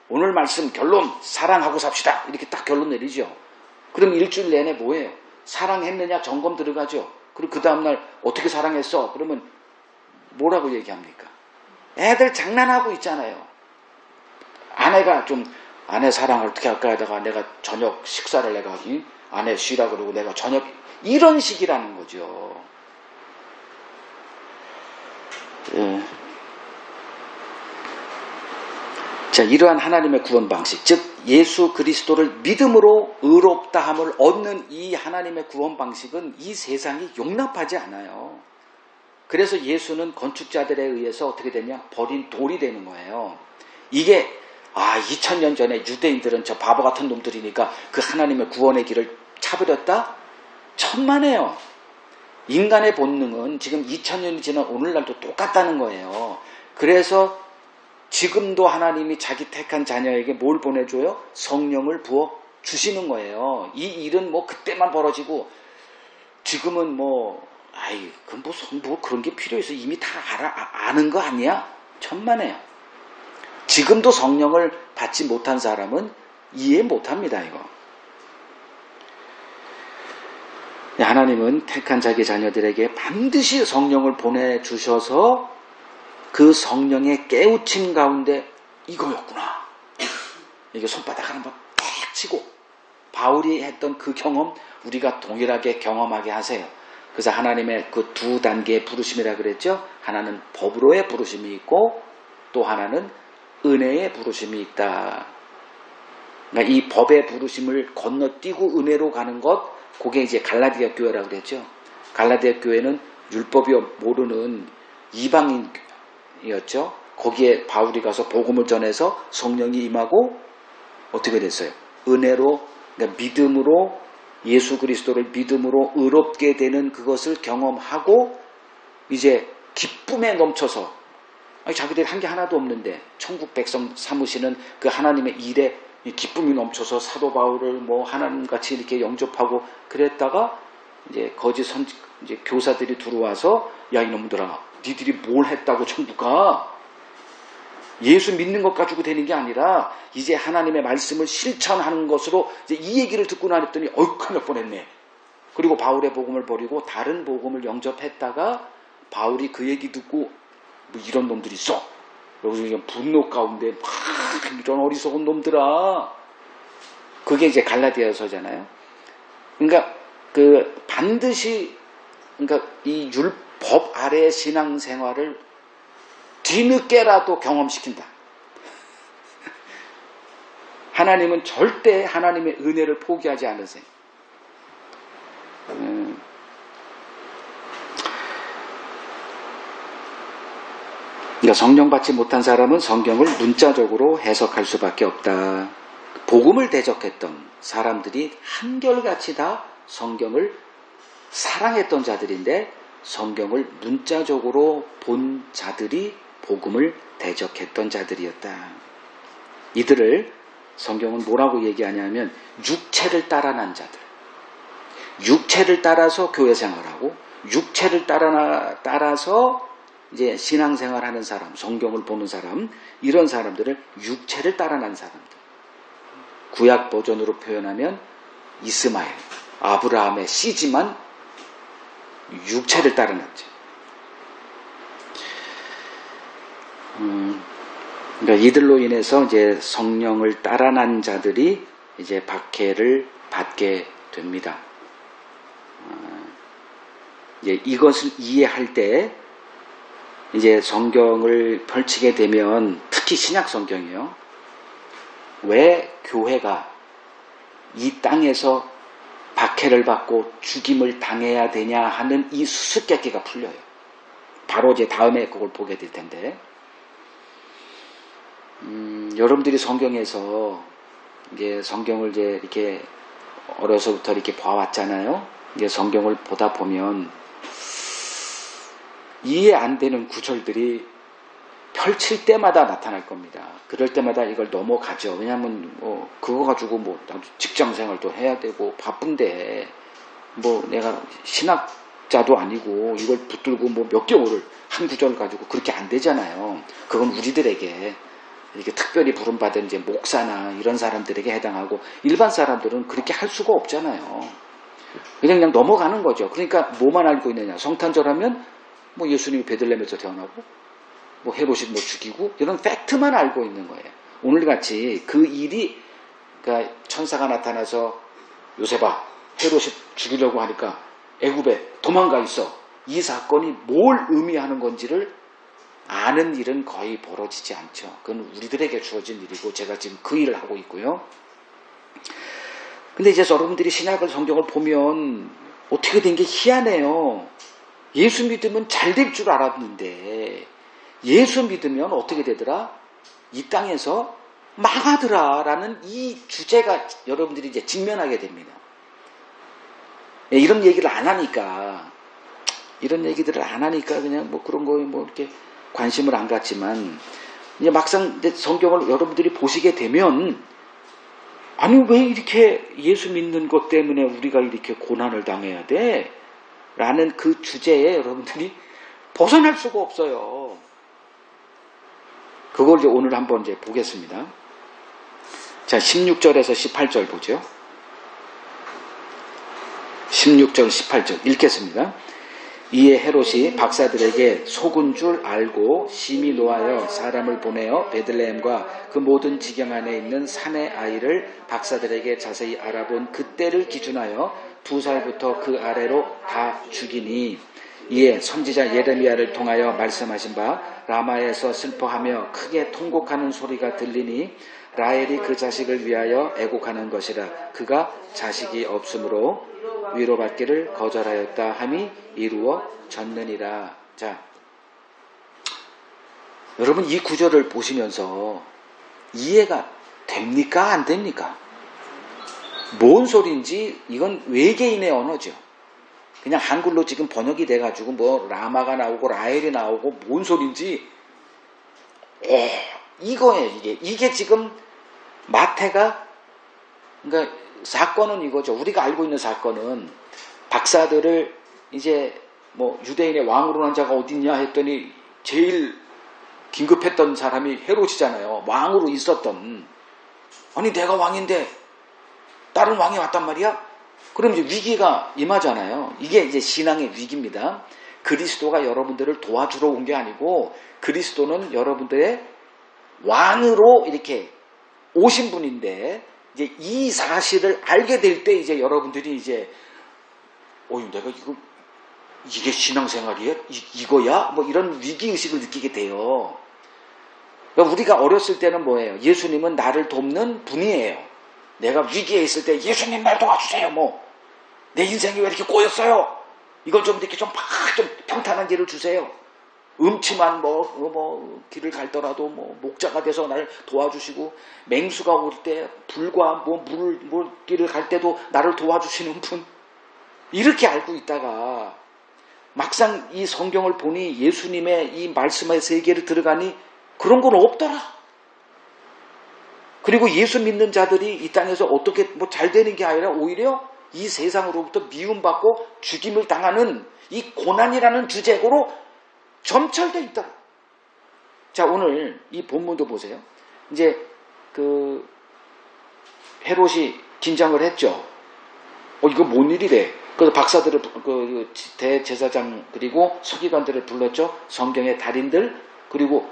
오늘 말씀 결론 사랑하고 삽시다. 이렇게 딱 결론 내리죠. 그럼 일주일 내내 뭐예요? 사랑했느냐 점검 들어가죠. 그리고 그 다음날 어떻게 사랑했어? 그러면 뭐라고 얘기합니까? 애들 장난하고 있잖아요. 아내가 좀 아내 사랑을 어떻게 할까 하다가 내가 저녁 식사를 내가 아내 쉬라 그러고 내가 저녁 이런 식이라는 거죠. 예. 자, 이러한 하나님의 구원 방식, 즉 예수 그리스도를 믿음으로 의롭다함을 얻는 이 하나님의 구원 방식은 이 세상이 용납하지 않아요. 그래서 예수는 건축자들에 의해서 어떻게 되냐? 버린 돌이 되는 거예요. 이게 2000년 전에 유대인들은 저 바보 같은 놈들이니까 그 하나님의 구원의 길을 차버렸다? 천만에요. 인간의 본능은 지금 2000년이 지난 오늘날도 똑같다는 거예요. 그래서 지금도 하나님이 자기 택한 자녀에게 뭘 보내줘요? 성령을 부어 주시는 거예요. 이 일은 뭐 그때만 벌어지고 지금은 그건 뭐 그런 게 필요해서 이미 다 아는 거 아니야? 천만에요. 지금도 성령을 받지 못한 사람은 이해 못합니다, 이거. 하나님은 택한 자기 자녀들에게 반드시 성령을 보내주셔서 그 성령의 깨우침 가운데 이거였구나. 이게 손바닥 한번 탁 치고 바울이 했던 그 경험 우리가 동일하게 경험하게 하세요. 그래서 하나님의 그 두 단계의 부르심이라 그랬죠. 하나는 법으로의 부르심이 있고 또 하나는 은혜의 부르심이 있다. 그러니까 이 법의 부르심을 건너뛰고 은혜로 가는 것, 그게 이제 갈라디아 교회라고 그랬죠. 갈라디아 교회는 율법이 모르는 이방인이었죠. 거기에 바울이 가서 복음을 전해서 성령이 임하고 어떻게 됐어요? 은혜로, 그러니까 믿음으로 예수 그리스도를 믿음으로 의롭게 되는 그것을 경험하고 이제 기쁨에 넘쳐서 자기들이 한 게 하나도 없는데 천국 백성 삼으시는 그 하나님의 일에 기쁨이 넘쳐서 사도 바울을 하나님같이 이렇게 영접하고 그랬다가 이제 거짓 이제 교사들이 들어와서 야 이놈들아 니들이 뭘 했다고 천국 가? 예수 믿는 것 가지고 되는 게 아니라 이제 하나님의 말씀을 실천하는 것으로 이제 이 얘기를 듣고 나랬더니 큰일 날 뻔했네. 그리고 바울의 복음을 버리고 다른 복음을 영접했다가 바울이 그 얘기 듣고 이런 놈들이 있어. 여기서 그냥 분노 가운데 이런 어리석은 놈들아. 그게 이제 갈라디아서잖아요. 그러니까 그 반드시 그러니까 이 율법 아래의 신앙생활을 뒤늦게라도 경험시킨다. 하나님은 절대 하나님의 은혜를 포기하지 않으세요. 그러니까 성령 받지 못한 사람은 성경을 문자적으로 해석할 수밖에 없다. 복음을 대적했던 사람들이 한결같이 다 성경을 사랑했던 자들인데 성경을 문자적으로 본 자들이 복음을 대적했던 자들이었다. 이들을 성경은 뭐라고 얘기하냐면 육체를 따라난 자들, 육체를 따라서 교회 생활하고 육체를 따라서 이제 신앙생활하는 사람, 성경을 보는 사람, 이런 사람들을 육체를 따라난 사람들. 구약 버전으로 표현하면 이스마엘, 아브라함의 씨지만 육체를 따라났죠. 그러니까 이들로 인해서 이제 성령을 따라난 자들이 이제 박해를 받게 됩니다. 이제 이것을 이해할 때 이제 성경을 펼치게 되면 특히 신약 성경이요. 왜 교회가 이 땅에서 박해를 받고 죽임을 당해야 되냐 하는 이 수수께끼가 풀려요. 바로 이제 다음에 그걸 보게 될 텐데, 여러분들이 성경에서 이제 성경을 이제 이렇게 어려서부터 이렇게 봐왔잖아요. 이제 성경을 보다 보면 이해 안 되는 구절들이 펼칠 때마다 나타날 겁니다. 그럴 때마다 이걸 넘어가죠. 왜냐하면 뭐 그거 가지고 뭐 직장 생활도 해야 되고 바쁜데 뭐 내가 신학자도 아니고 이걸 붙들고 뭐 몇 개월을 한 구절 가지고 그렇게 안 되잖아요. 그건 우리들에게 이렇게 특별히 부름받은 이제 목사나 이런 사람들에게 해당하고 일반 사람들은 그렇게 할 수가 없잖아요. 그냥 넘어가는 거죠. 그러니까 뭐만 알고 있느냐. 성탄절하면 뭐 예수님이 베들레헴에서 태어나고 뭐 헤롯이 뭐 죽이고 이런 팩트만 알고 있는 거예요. 오늘같이 그 일이 그러니까 천사가 나타나서 요셉아 헤롯이 죽이려고 하니까 애굽에 도망가 있어. 이 사건이 뭘 의미하는 건지를 아는 일은 거의 벌어지지 않죠. 그건 우리들에게 주어진 일이고 제가 지금 그 일을 하고 있고요. 근데 이제 여러분들이 신약을 성경을 보면 어떻게 된 게 희한해요. 예수 믿으면 잘 될 줄 알았는데 예수 믿으면 어떻게 되더라? 이 땅에서 망하더라 라는 이 주제가 여러분들이 이제 직면하게 됩니다. 이런 얘기를 안 하니까 그냥 뭐 그런 거에 뭐 이렇게 관심을 안 갖지만 이제 막상 이제 성경을 여러분들이 보시게 되면 아니 왜 이렇게 예수 믿는 것 때문에 우리가 이렇게 고난을 당해야 돼? 라는 그 주제에 여러분들이 벗어날 수가 없어요. 그걸 이제 오늘 한번 이제 보겠습니다. 자, 16절에서 18절 보죠. 16절, 18절 읽겠습니다. 이에 헤롯이 박사들에게 속은 줄 알고 심히 노하여 사람을 보내어 베들레헴과 그 모든 지경 안에 있는 산의 아이를 박사들에게 자세히 알아본 그때를 기준하여 2살부터 그 아래로 다 죽이니 이에 선지자 예레미야를 통하여 말씀하신 바 라마에서 슬퍼하며 크게 통곡하는 소리가 들리니 라헬이 그 자식을 위하여 애곡하는 것이라. 그가 자식이 없으므로 위로받기를 거절하였다 함이 이루어졌느니라. 자, 여러분 이 구절을 보시면서 이해가 됩니까? 안 됩니까? 뭔 소리인지 이건 외계인의 언어죠. 그냥 한글로 지금 번역이 돼가지고 뭐 라마가 나오고 라헬이 나오고 뭔 소리인지 이거예요. 이게 지금 마태가 그러니까 사건은 이거죠. 우리가 알고 있는 사건은 박사들을 이제 뭐 유대인의 왕으로 난 자가 어딨냐 했더니 제일 긴급했던 사람이 헤롯이잖아요. 왕으로 있었던. 아니 내가 왕인데 다른 왕이 왔단 말이야? 그럼 이제 위기가 임하잖아요. 이게 이제 신앙의 위기입니다. 그리스도가 여러분들을 도와주러 온 게 아니고 그리스도는 여러분들의 왕으로 이렇게 오신 분인데 이제 이 사실을 알게 될 때 이제 여러분들이 이제 내가 이게 신앙생활이야? 이거야? 뭐 이런 위기의식을 느끼게 돼요. 그러니까 우리가 어렸을 때는 뭐예요? 예수님은 나를 돕는 분이에요. 내가 위기에 있을 때 예수님 날 도와주세요. 내 인생이 왜 이렇게 꼬였어요? 이걸 좀 이렇게 좀 평탄한 길을 주세요. 음침한 길을 갈더라도 목자가 돼서 날 도와주시고, 맹수가 올 때 불과 길을 갈 때도 나를 도와주시는 분, 이렇게 알고 있다가 막상 이 성경을 보니 예수님의 이 말씀의 세계를 들어가니 그런 건 없더라. 그리고 예수 믿는 자들이 이 땅에서 어떻게 잘 되는 게 아니라 오히려 이 세상으로부터 미움받고 죽임을 당하는 이 고난이라는 주제로 점철되어 있더라. 자, 오늘 이 본문도 보세요. 이제 헤롯이 긴장을 했죠. 이거 뭔 일이래. 그래서 박사들을, 대제사장 그리고 서기관들을 불렀죠. 성경의 달인들, 그리고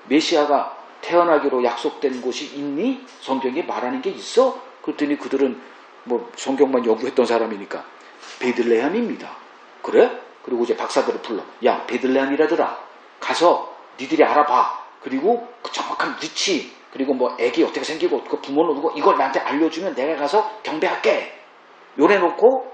메시아가 태어나기로 약속된 곳이 있니? 성경에 말하는 게 있어? 그랬더니 그들은 성경만 연구했던 사람이니까 베들레헴입니다. 그래? 그리고 이제 박사들을 불러. 야, 베들레헴이라더라. 가서 니들이 알아봐. 그리고 그 정확한 위치, 그리고 애기 어떻게 생기고 그 부모 누구고 이걸 나한테 알려주면 내가 가서 경배할게. 요래놓고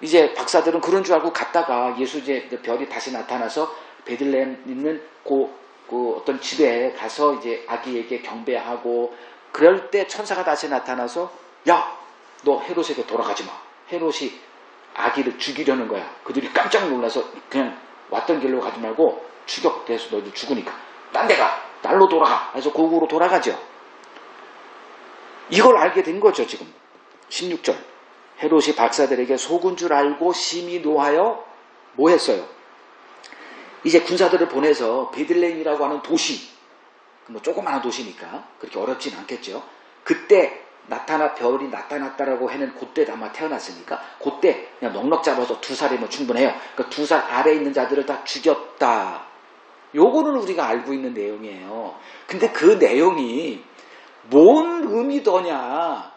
이제 박사들은 그런 줄 알고 갔다가 예수 이제 별이 다시 나타나서 베들레헴 있는 그 어떤 집에 가서 이제 아기에게 경배하고, 그럴 때 천사가 다시 나타나서 야, 너 헤롯에게 돌아가지 마. 헤롯이 아기를 죽이려는 거야. 그들이 깜짝 놀라서 그냥 왔던 길로 가지 말고 추격돼서 너희들 죽으니까 딴 데 가. 날로 돌아가. 그래서 고국으로 돌아가죠. 이걸 알게 된 거죠. 지금 16절. 헤롯이 박사들에게 속은 줄 알고 심히 노하여 뭐 했어요? 이제 군사들을 보내서 베들레헴이라고 하는 도시, 조그마한 도시니까 그렇게 어렵진 않겠죠. 그때 별이 나타났다라고 해는 그때 아마 태어났으니까 그때 그냥 넉넉 잡아서 2살이면 충분해요. 그러니까 2살 아래에 있는 자들을 다 죽였다. 요거는 우리가 알고 있는 내용이에요. 근데 그 내용이 뭔 의미더냐?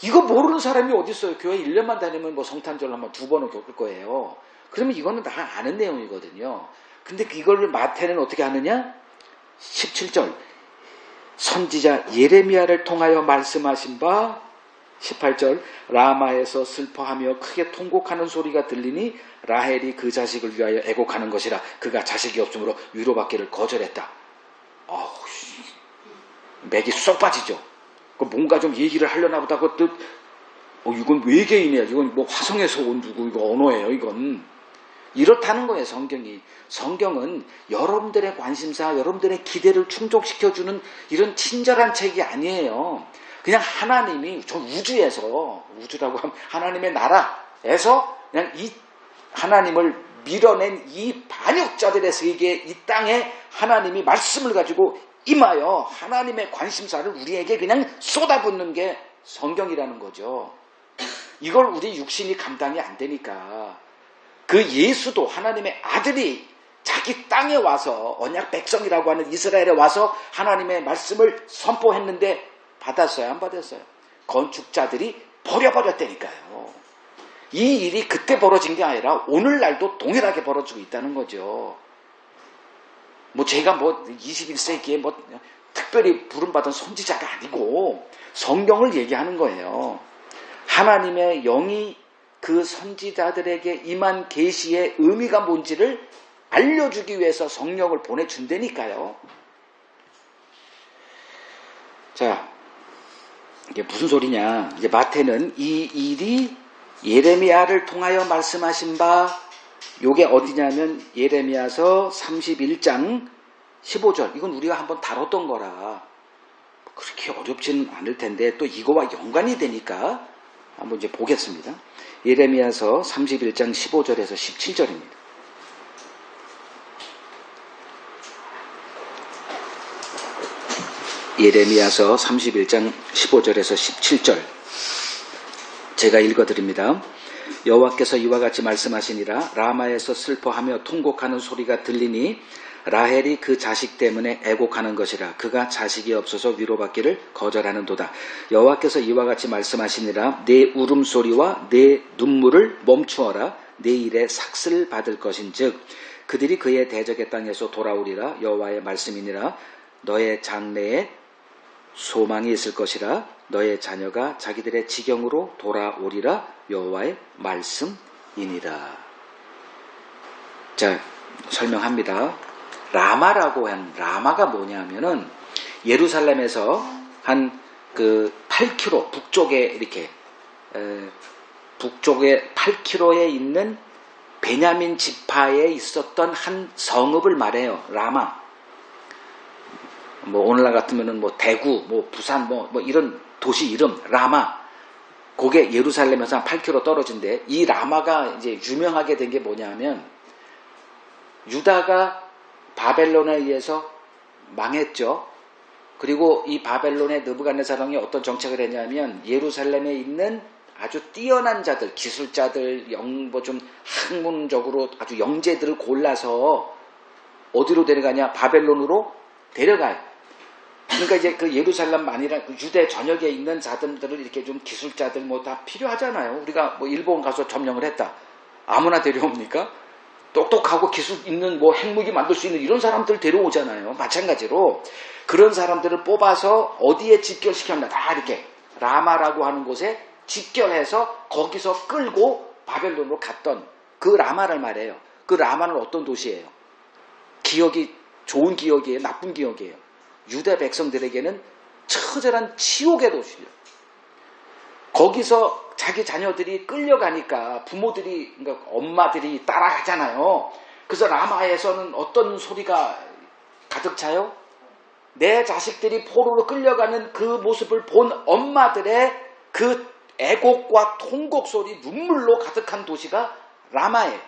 이거 모르는 사람이 어디 있어요? 교회 1년만 다니면 성탄절 한번 2번은 겪을 거예요. 그러면 이거는 다 아는 내용이거든요. 근데 이걸 마태는 어떻게 하느냐? 17절. 선지자 예레미야를 통하여 말씀하신 바, 18절. 라마에서 슬퍼하며 크게 통곡하는 소리가 들리니 라헬이 그 자식을 위하여 애곡하는 것이라. 그가 자식이 없으므로 위로받기를 거절했다. 맥이 쏙 빠지죠. 뭔가 좀 얘기를 하려나 보다. 이건 외계인이야. 이건 화성에서 온 누구, 이거 언어예요, 이건. 이렇다는 거예요, 성경이. 성경은 여러분들의 관심사, 여러분들의 기대를 충족시켜주는 이런 친절한 책이 아니에요. 그냥 하나님이 저 우주라고 하면 하나님의 나라에서 그냥 이 하나님을 밀어낸 이 반역자들의 세계, 이 땅에 하나님이 말씀을 가지고 임하여 하나님의 관심사를 우리에게 그냥 쏟아붓는 게 성경이라는 거죠. 이걸 우리 육신이 감당이 안 되니까. 그 예수도 하나님의 아들이 자기 땅에 와서 언약 백성이라고 하는 이스라엘에 와서 하나님의 말씀을 선포했는데 받았어요? 안 받았어요? 건축자들이 버려버렸다니까요. 이 일이 그때 벌어진 게 아니라 오늘날도 동일하게 벌어지고 있다는 거죠. 제가 21세기에 특별히 부름받은 선지자가 아니고 성경을 얘기하는 거예요. 하나님의 영이 그 선지자들에게 임한 계시의 의미가 뭔지를 알려주기 위해서 성령을 보내준다니까요. 자, 이게 무슨 소리냐? 이제 마태는 이 일이 예레미야를 통하여 말씀하신 바, 요게 어디냐면 예레미야서 31장 15절. 이건 우리가 한번 다뤘던 거라 그렇게 어렵지는 않을 텐데 또 이거와 연관이 되니까 한번 이제 보겠습니다. 예레미야서 31장 15절에서 17절입니다. 예레미야서 31장 15절에서 17절 제가 읽어드립니다. 여호와께서 이와 같이 말씀하시니라. 라마에서 슬퍼하며 통곡하는 소리가 들리니 라헬이 그 자식 때문에 애곡하는 것이라. 그가 자식이 없어서 위로받기를 거절하는도다. 여호와께서 이와 같이 말씀하시니라. 내 울음소리와 내 눈물을 멈추어라. 내 일에 삭슬 받을 것인즉 그들이 그의 대적의 땅에서 돌아오리라. 여호와의 말씀이니라. 너의 장래에 소망이 있을 것이라. 너의 자녀가 자기들의 지경으로 돌아오리라. 여호와의 말씀이니라. 자, 설명합니다. 라마라고 한 라마가 뭐냐면은 예루살렘에서 한 그 8km 북쪽에 이렇게 북쪽에 8km에 있는 베냐민 지파에 있었던 한 성읍을 말해요. 라마. 뭐 오늘날 같으면은 뭐 대구, 뭐 부산, 뭐 이런 도시 이름 라마. 그게 예루살렘에서 한 8km 떨어진데 이 라마가 이제 유명하게 된 게 뭐냐면 유다가 바벨론에 의해서 망했죠. 그리고 이 바벨론의 느부갓네살 왕이 어떤 정책을 했냐면 예루살렘에 있는 아주 뛰어난 자들, 기술자들, 뭐 좀 학문적으로 아주 영재들을 골라서 어디로 데려가냐? 바벨론으로 데려가요. 그러니까 이제 그 예루살렘만이라 그 유대 전역에 있는 자들을 이렇게 좀 기술자들 뭐 다 필요하잖아요. 우리가 뭐 일본 가서 점령을 했다. 아무나 데려옵니까? 똑똑하고 기술 있는 뭐 핵무기 만들 수 있는 이런 사람들 데려오잖아요. 마찬가지로 그런 사람들을 뽑아서 어디에 집결시켰나 다 이렇게 라마라고 하는 곳에 집결해서 거기서 끌고 바벨론으로 갔던 그 라마를 말해요. 그 라마는 어떤 도시예요? 기억이 좋은 기억이에요? 나쁜 기억이에요? 유대 백성들에게는 처절한 지옥의 도시예요. 거기서 자기 자녀들이 끌려가니까 부모들이, 그러니까 엄마들이 따라가잖아요. 그래서 라마에서는 어떤 소리가 가득 차요? 내 자식들이 포로로 끌려가는 그 모습을 본 엄마들의 그 애곡과 통곡 소리, 눈물로 가득한 도시가 라마예요.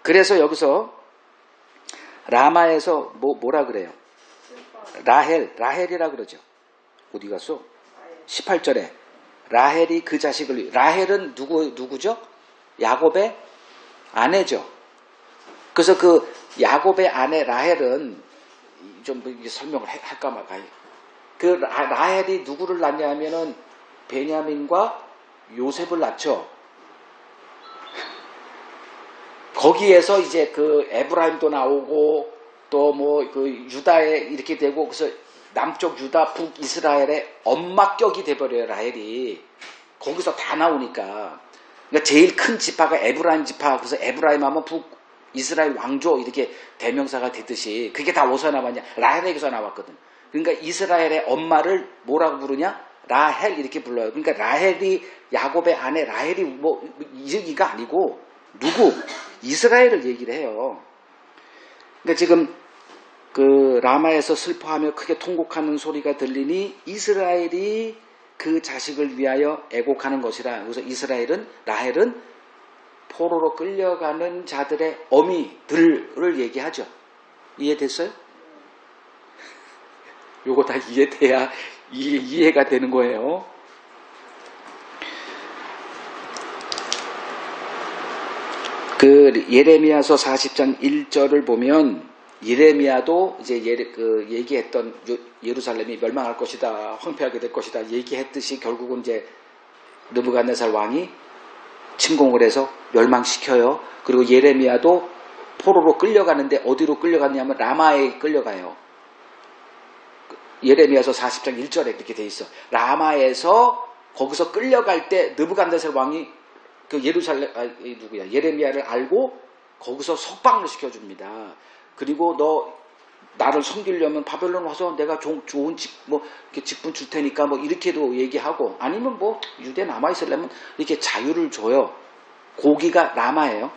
그래서 여기서 라마에서 뭐라 그래요? 라헬이라 그러죠. 어디 갔어? 18절에 라헬이 그 자식을, 라헬은 누구죠? 야곱의 아내죠. 그래서 그 야곱의 아내 라헬은 좀 설명을 할까 말까. 그 라헬이 누구를 낳냐면은 베냐민과 요셉을 낳죠. 거기에서 이제 그 에브라임도 나오고 또 뭐 그 유다에 이렇게 되고, 그래서 남쪽 유다, 북이스라엘의 엄마격이 돼버려요. 라헬이 거기서 다 나오니까. 그러니까 제일 큰 지파가 에브라임 지파. 그래서 에브라임 하면 북이스라엘 왕조 이렇게 대명사가 되듯이 그게 다 어디서 나왔냐? 라헬에게서 나왔거든. 그러니까 이스라엘의 엄마를 뭐라고 부르냐? 라헬 이렇게 불러요. 그러니까 라헬이 야곱의 아내 라헬이 뭐 이르기가 아니고 누구? 이스라엘을 얘기를 해요. 그러니까 지금 그 라마에서 슬퍼하며 크게 통곡하는 소리가 들리니 이스라엘이 그 자식을 위하여 애곡하는 것이라. 그래서 이스라엘은, 라헬은 포로로 끌려가는 자들의 어미들을 얘기하죠. 이해됐어요? 요거 다 이해돼야 이해가 되는 거예요. 그 예레미야서 40장 1절을 보면 예레미야도 이제 얘기했던 예루살렘이 멸망할 것이다, 황폐하게 될 것이다 얘기했듯이 결국은 이제 느부갓네살 왕이 침공을 해서 멸망시켜요. 그리고 예레미야도 포로로 끌려가는데 어디로 끌려갔냐면 라마에 끌려가요. 예레미야서 40장 1절에 그렇게 돼 있어. 라마에서 거기서 끌려갈 때 느부갓네살 왕이 그 예레미야를 알고 거기서 석방을 시켜줍니다. 그리고 너 나를 섬기려면 바벨론 와서 내가 좋은 직분 줄 테니까 뭐 이렇게도 얘기하고, 아니면 뭐 유대 남아 있으려면 이렇게 자유를 줘요. 고기가 라마예요.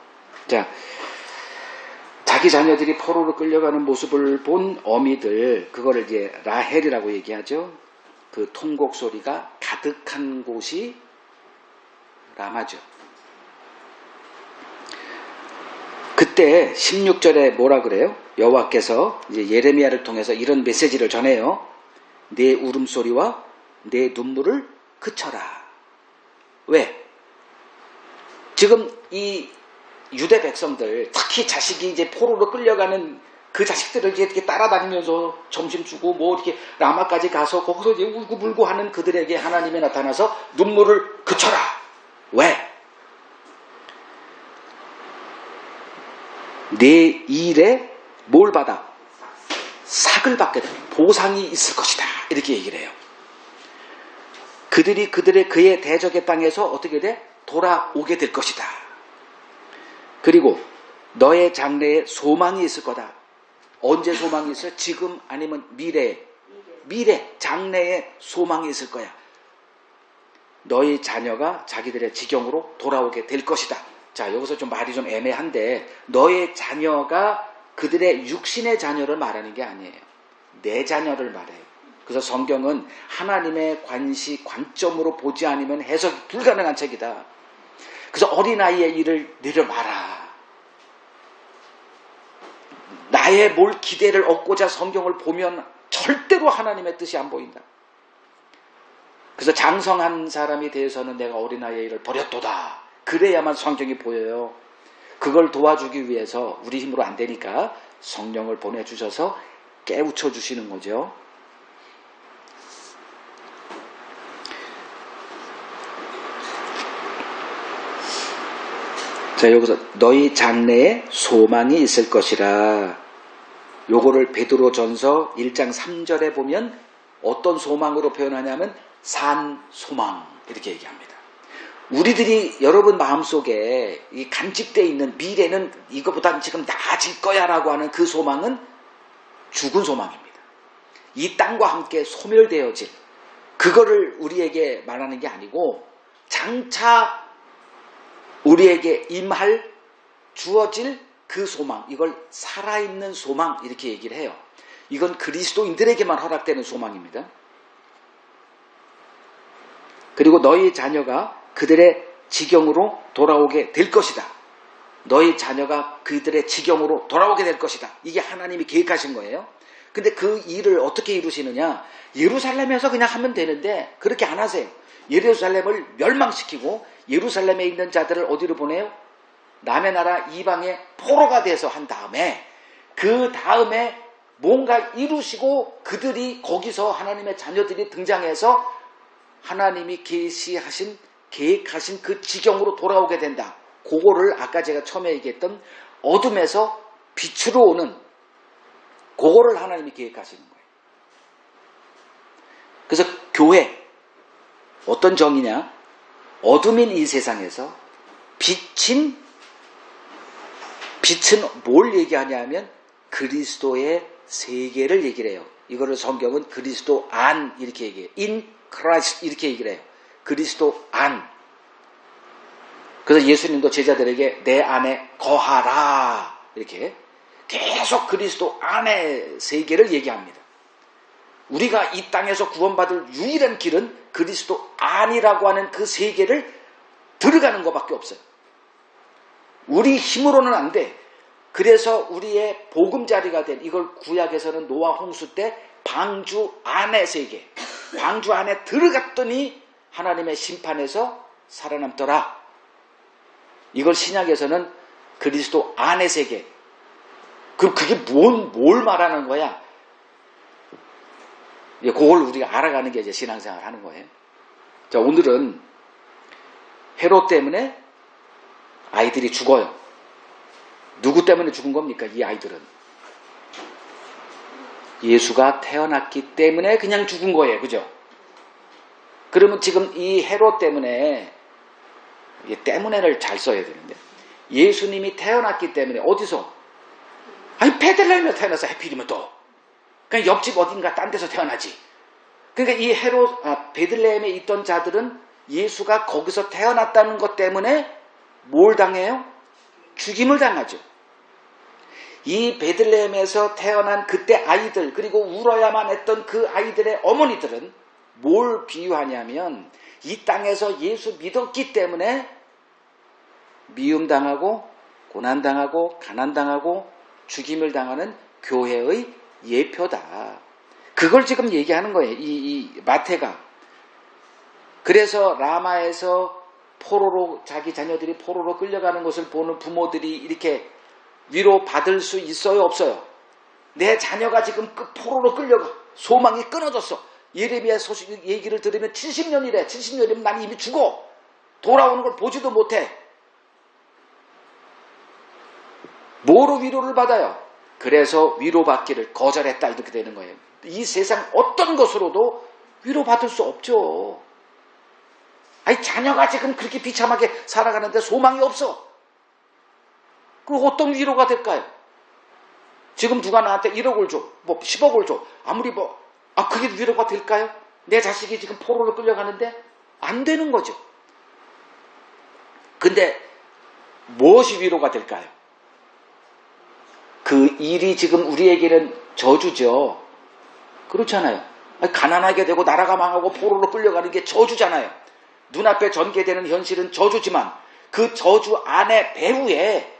자, 자기 자녀들이 포로로 끌려가는 모습을 본 어미들, 그거를 이제 라헬이라고 얘기하죠. 그 통곡 소리가 가득한 곳이 라마죠. 그때 16절에 뭐라 그래요? 여호와께서 이제 예레미야를 통해서 이런 메시지를 전해요. 내 울음소리와 내 눈물을 그쳐라. 왜? 지금 이 유대 백성들, 특히 자식이 이제 포로로 끌려가는 그 자식들을 이렇게 따라다니면서 점심 주고 뭐 이렇게 라마까지 가서 거기서 이제 울고불고 하는 그들에게 하나님이 나타나서 눈물을 그쳐라. 왜? 내 일에 뭘 받아? 삭을 받게 돼. 보상이 있을 것이다. 이렇게 얘기를 해요. 그들이 그의 대적의 땅에서 어떻게 돼? 돌아오게 될 것이다. 그리고 너의 장래에 소망이 있을 거다. 언제 소망이 있어요? 지금 아니면 미래, 장래에 소망이 있을 거야. 너희 자녀가 자기들의 지경으로 돌아오게 될 것이다. 자, 여기서 좀 말이 좀 애매한데, 너의 자녀가 그들의 육신의 자녀를 말하는 게 아니에요. 내 자녀를 말해요. 그래서 성경은 하나님의 관점으로 보지 않으면 해석이 불가능한 책이다. 그래서 어린아이의 일을 내려놔라. 나의 뭘 기대를 얻고자 성경을 보면 절대로 하나님의 뜻이 안 보인다. 그래서 장성한 사람이 대해서는 내가 어린아이의 일을 버렸도다. 그래야만 성경이 보여요. 그걸 도와주기 위해서 우리 힘으로 안 되니까 성령을 보내주셔서 깨우쳐 주시는 거죠. 자, 여기서 너희 장래에 소망이 있을 것이라. 요거를 베드로전서 1장 3절에 보면 어떤 소망으로 표현하냐면 산소망 이렇게 얘기합니다. 우리들이 여러분 마음속에 이 간직되어 있는 미래는 이거보다 지금 나아질 거야 라고 하는 그 소망은 죽은 소망입니다. 이 땅과 함께 소멸되어질, 그거를 우리에게 말하는 게 아니고 장차 우리에게 주어질 그 소망, 이걸 살아있는 소망 이렇게 얘기를 해요. 이건 그리스도인들에게만 허락되는 소망입니다. 그리고 너희 자녀가 그들의 지경으로 돌아오게 될 것이다. 너희 자녀가 그들의 지경으로 돌아오게 될 것이다. 이게 하나님이 계획하신 거예요. 근데 그 일을 어떻게 이루시느냐? 예루살렘에서 그냥 하면 되는데 그렇게 안 하세요. 예루살렘을 멸망시키고 예루살렘에 있는 자들을 어디로 보내요? 남의 나라 이방의 포로가 돼서 한 다음에, 그 다음에 뭔가 이루시고 그들이 거기서 하나님의 자녀들이 등장해서 하나님이 계획하신 그 지경으로 돌아오게 된다. 그거를 아까 제가 처음에 얘기했던 어둠에서 빛으로 오는 그거를 하나님이 계획하시는 거예요. 그래서 교회 어떤 정의냐? 어둠인 이 세상에서 빛은 뭘 얘기하냐면 그리스도의 세계를 얘기를 해요. 이거를 성경은 그리스도 안 이렇게 얘기해요. In Christ 이렇게 얘기를 해요. 그리스도 안. 그래서 예수님도 제자들에게 내 안에 거하라 이렇게 계속 그리스도 안의 세계를 얘기합니다. 우리가 이 땅에서 구원받을 유일한 길은 그리스도 안이라고 하는 그 세계를 들어가는 것밖에 없어요. 우리 힘으로는 안 돼. 그래서 우리의 보금자리가 된, 이걸 구약에서는 노아 홍수 때 방주 안의 세계, 방주 안에 들어갔더니 하나님의 심판에서 살아남더라. 이걸 신약에서는 그리스도 안의 세계. 그럼 그게 뭘 말하는 거야? 그걸 우리가 알아가는 게 이제 신앙생활 하는 거예요. 자, 오늘은 헤롯 때문에 아이들이 죽어요. 누구 때문에 죽은 겁니까? 이 아이들은. 예수가 태어났기 때문에 그냥 죽은 거예요. 그죠? 그러면 지금 이 헤롯 때문에, 이게 때문에를 잘 써야 되는데, 예수님이 태어났기 때문에 어디서? 아니, 베들레헴에 태어나서 하필이면 또. 그냥 옆집 어딘가 딴 데서 태어나지. 그러니까 이 베들레헴에 있던 자들은 예수가 거기서 태어났다는 것 때문에 뭘 당해요? 죽임을 당하죠. 이 베들레헴에서 태어난 그때 아이들, 그리고 울어야만 했던 그 아이들의 어머니들은 뭘 비유하냐면 이 땅에서 예수 믿었기 때문에 미움당하고 고난당하고 가난당하고 죽임을 당하는 교회의 예표다. 그걸 지금 얘기하는 거예요. 이 마태가. 그래서 라마에서 자기 자녀들이 포로로 끌려가는 것을 보는 부모들이 이렇게 위로 받을 수 있어요? 없어요? 내 자녀가 지금 포로로 끌려가. 소망이 끊어졌어. 예레미야 소식 얘기를 들으면 70년이래. 70년이면 난 이미 죽어. 돌아오는 걸 보지도 못해. 뭐로 위로를 받아요? 그래서 위로받기를 거절했다 이렇게 되는 거예요. 이 세상 어떤 것으로도 위로받을 수 없죠. 아니 자녀가 지금 그렇게 비참하게 살아가는데 소망이 없어. 그럼 어떤 위로가 될까요? 지금 누가 나한테 1억을 줘, 뭐 10억을 줘. 아무리 그게 위로가 될까요? 내 자식이 지금 포로로 끌려가는데 안 되는 거죠. 근데 무엇이 위로가 될까요? 그 일이 지금 우리에게는 저주죠. 그렇잖아요. 가난하게 되고 나라가 망하고 포로로 끌려가는 게 저주잖아요. 눈앞에 전개되는 현실은 저주지만 그 저주 안에 배후에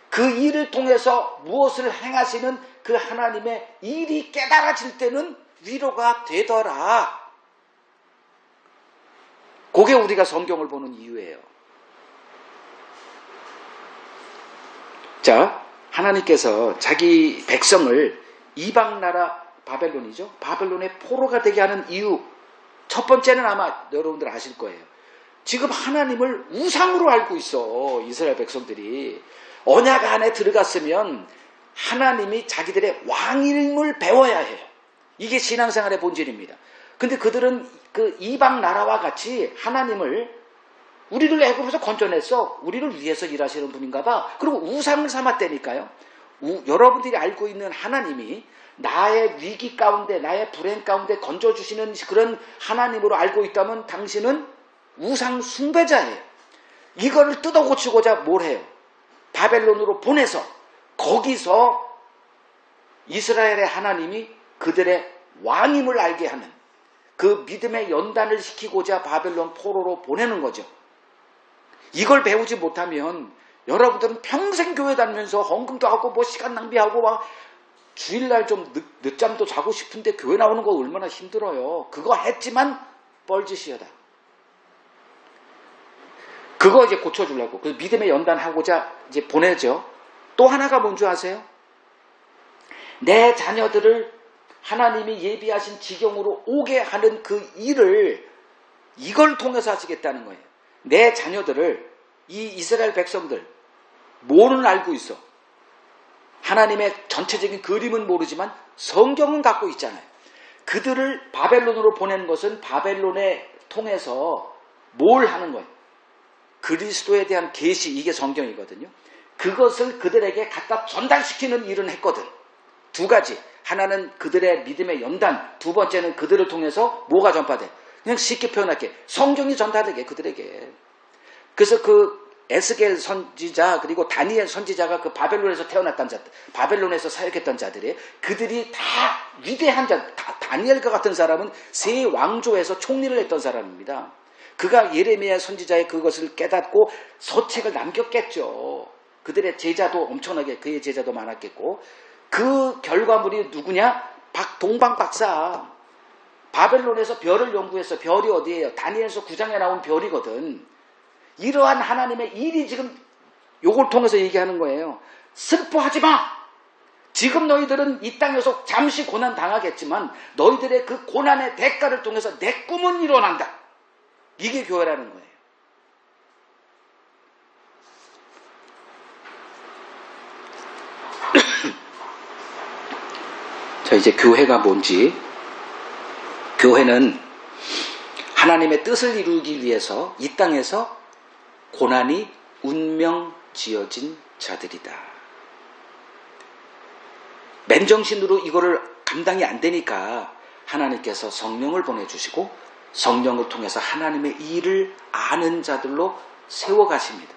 그 일을 통해서 무엇을 행하시는 그 하나님의 일이 깨달아질 때는 위로가 되더라. 그게 우리가 성경을 보는 이유예요. 자, 하나님께서 자기 백성을 이방나라 바벨론이죠. 바벨론의 포로가 되게 하는 이유. 첫 번째는 아마 여러분들 아실 거예요. 지금 하나님을 우상으로 알고 있어. 이스라엘 백성들이. 언약 안에 들어갔으면 하나님이 자기들의 왕임을 배워야 해요. 이게 신앙생활의 본질입니다. 근데 그들은 그 이방 나라와 같이 하나님을 우리를 애굽에서 건져냈어. 우리를 위해서 일하시는 분인가 봐. 그리고 우상을 삼았다니까요. 여러분들이 알고 있는 하나님이 나의 위기 가운데 나의 불행 가운데 건져주시는 그런 하나님으로 알고 있다면 당신은 우상 숭배자예요. 이거를 뜯어고치고자 뭘 해요? 바벨론으로 보내서 거기서 이스라엘의 하나님이 그들의 왕임을 알게 하는 그 믿음의 연단을 시키고자 바벨론 포로로 보내는 거죠. 이걸 배우지 못하면 여러분들은 평생 교회 다니면서 헌금도 하고 뭐 시간 낭비하고 막 주일날 좀 늦잠도 자고 싶은데 교회 나오는 거 얼마나 힘들어요. 그거 했지만 뻘짓이여다. 그거 이제 고쳐주려고. 그래서 믿음의 연단하고자 이제 보내죠. 또 하나가 뭔지 아세요? 내 자녀들을 하나님이 예비하신 지경으로 오게 하는 그 일을 이걸 통해서 하시겠다는 거예요. 내 자녀들을 이 이스라엘 백성들 뭐는 알고 있어. 하나님의 전체적인 그림은 모르지만 성경은 갖고 있잖아요. 그들을 바벨론으로 보내는 것은 바벨론에 통해서 뭘 하는 거예요? 그리스도에 대한 계시, 이게 성경이거든요. 그것을 그들에게 갖다 전달시키는 일은 했거든. 두 가지. 하나는 그들의 믿음의 연단, 두 번째는 그들을 통해서 뭐가 전파돼? 그냥 쉽게 표현할게. 성경이 전달되게 그들에게. 그래서 그 에스겔 선지자 그리고 다니엘 선지자가 그 바벨론에서 태어났던 자들, 바벨론에서 사역했던 자들이 그들이 다 위대한 자, 다니엘과 같은 사람은 세 왕조에서 총리를 했던 사람입니다. 그가 예레미야 선지자의 그것을 깨닫고 서책을 남겼겠죠. 그들의 제자도 엄청나게 그의 제자도 많았겠고 그 결과물이 누구냐? 동방 박사. 바벨론에서 별을 연구해서 별이 어디예요? 다니엘서 9장에 나온 별이거든. 이러한 하나님의 일이 지금 요걸 통해서 얘기하는 거예요. 슬퍼하지 마. 지금 너희들은 이 땅에서 잠시 고난 당하겠지만 너희들의 그 고난의 대가를 통해서 내 꿈은 일어난다. 이게 교회라는 거예요. 자, 이제 교회가 뭔지. 교회는 하나님의 뜻을 이루기 위해서 이 땅에서 고난이 운명 지어진 자들이다. 맨정신으로 이거를 감당이 안 되니까 하나님께서 성령을 보내주시고 성령을 통해서 하나님의 일을 아는 자들로 세워가십니다.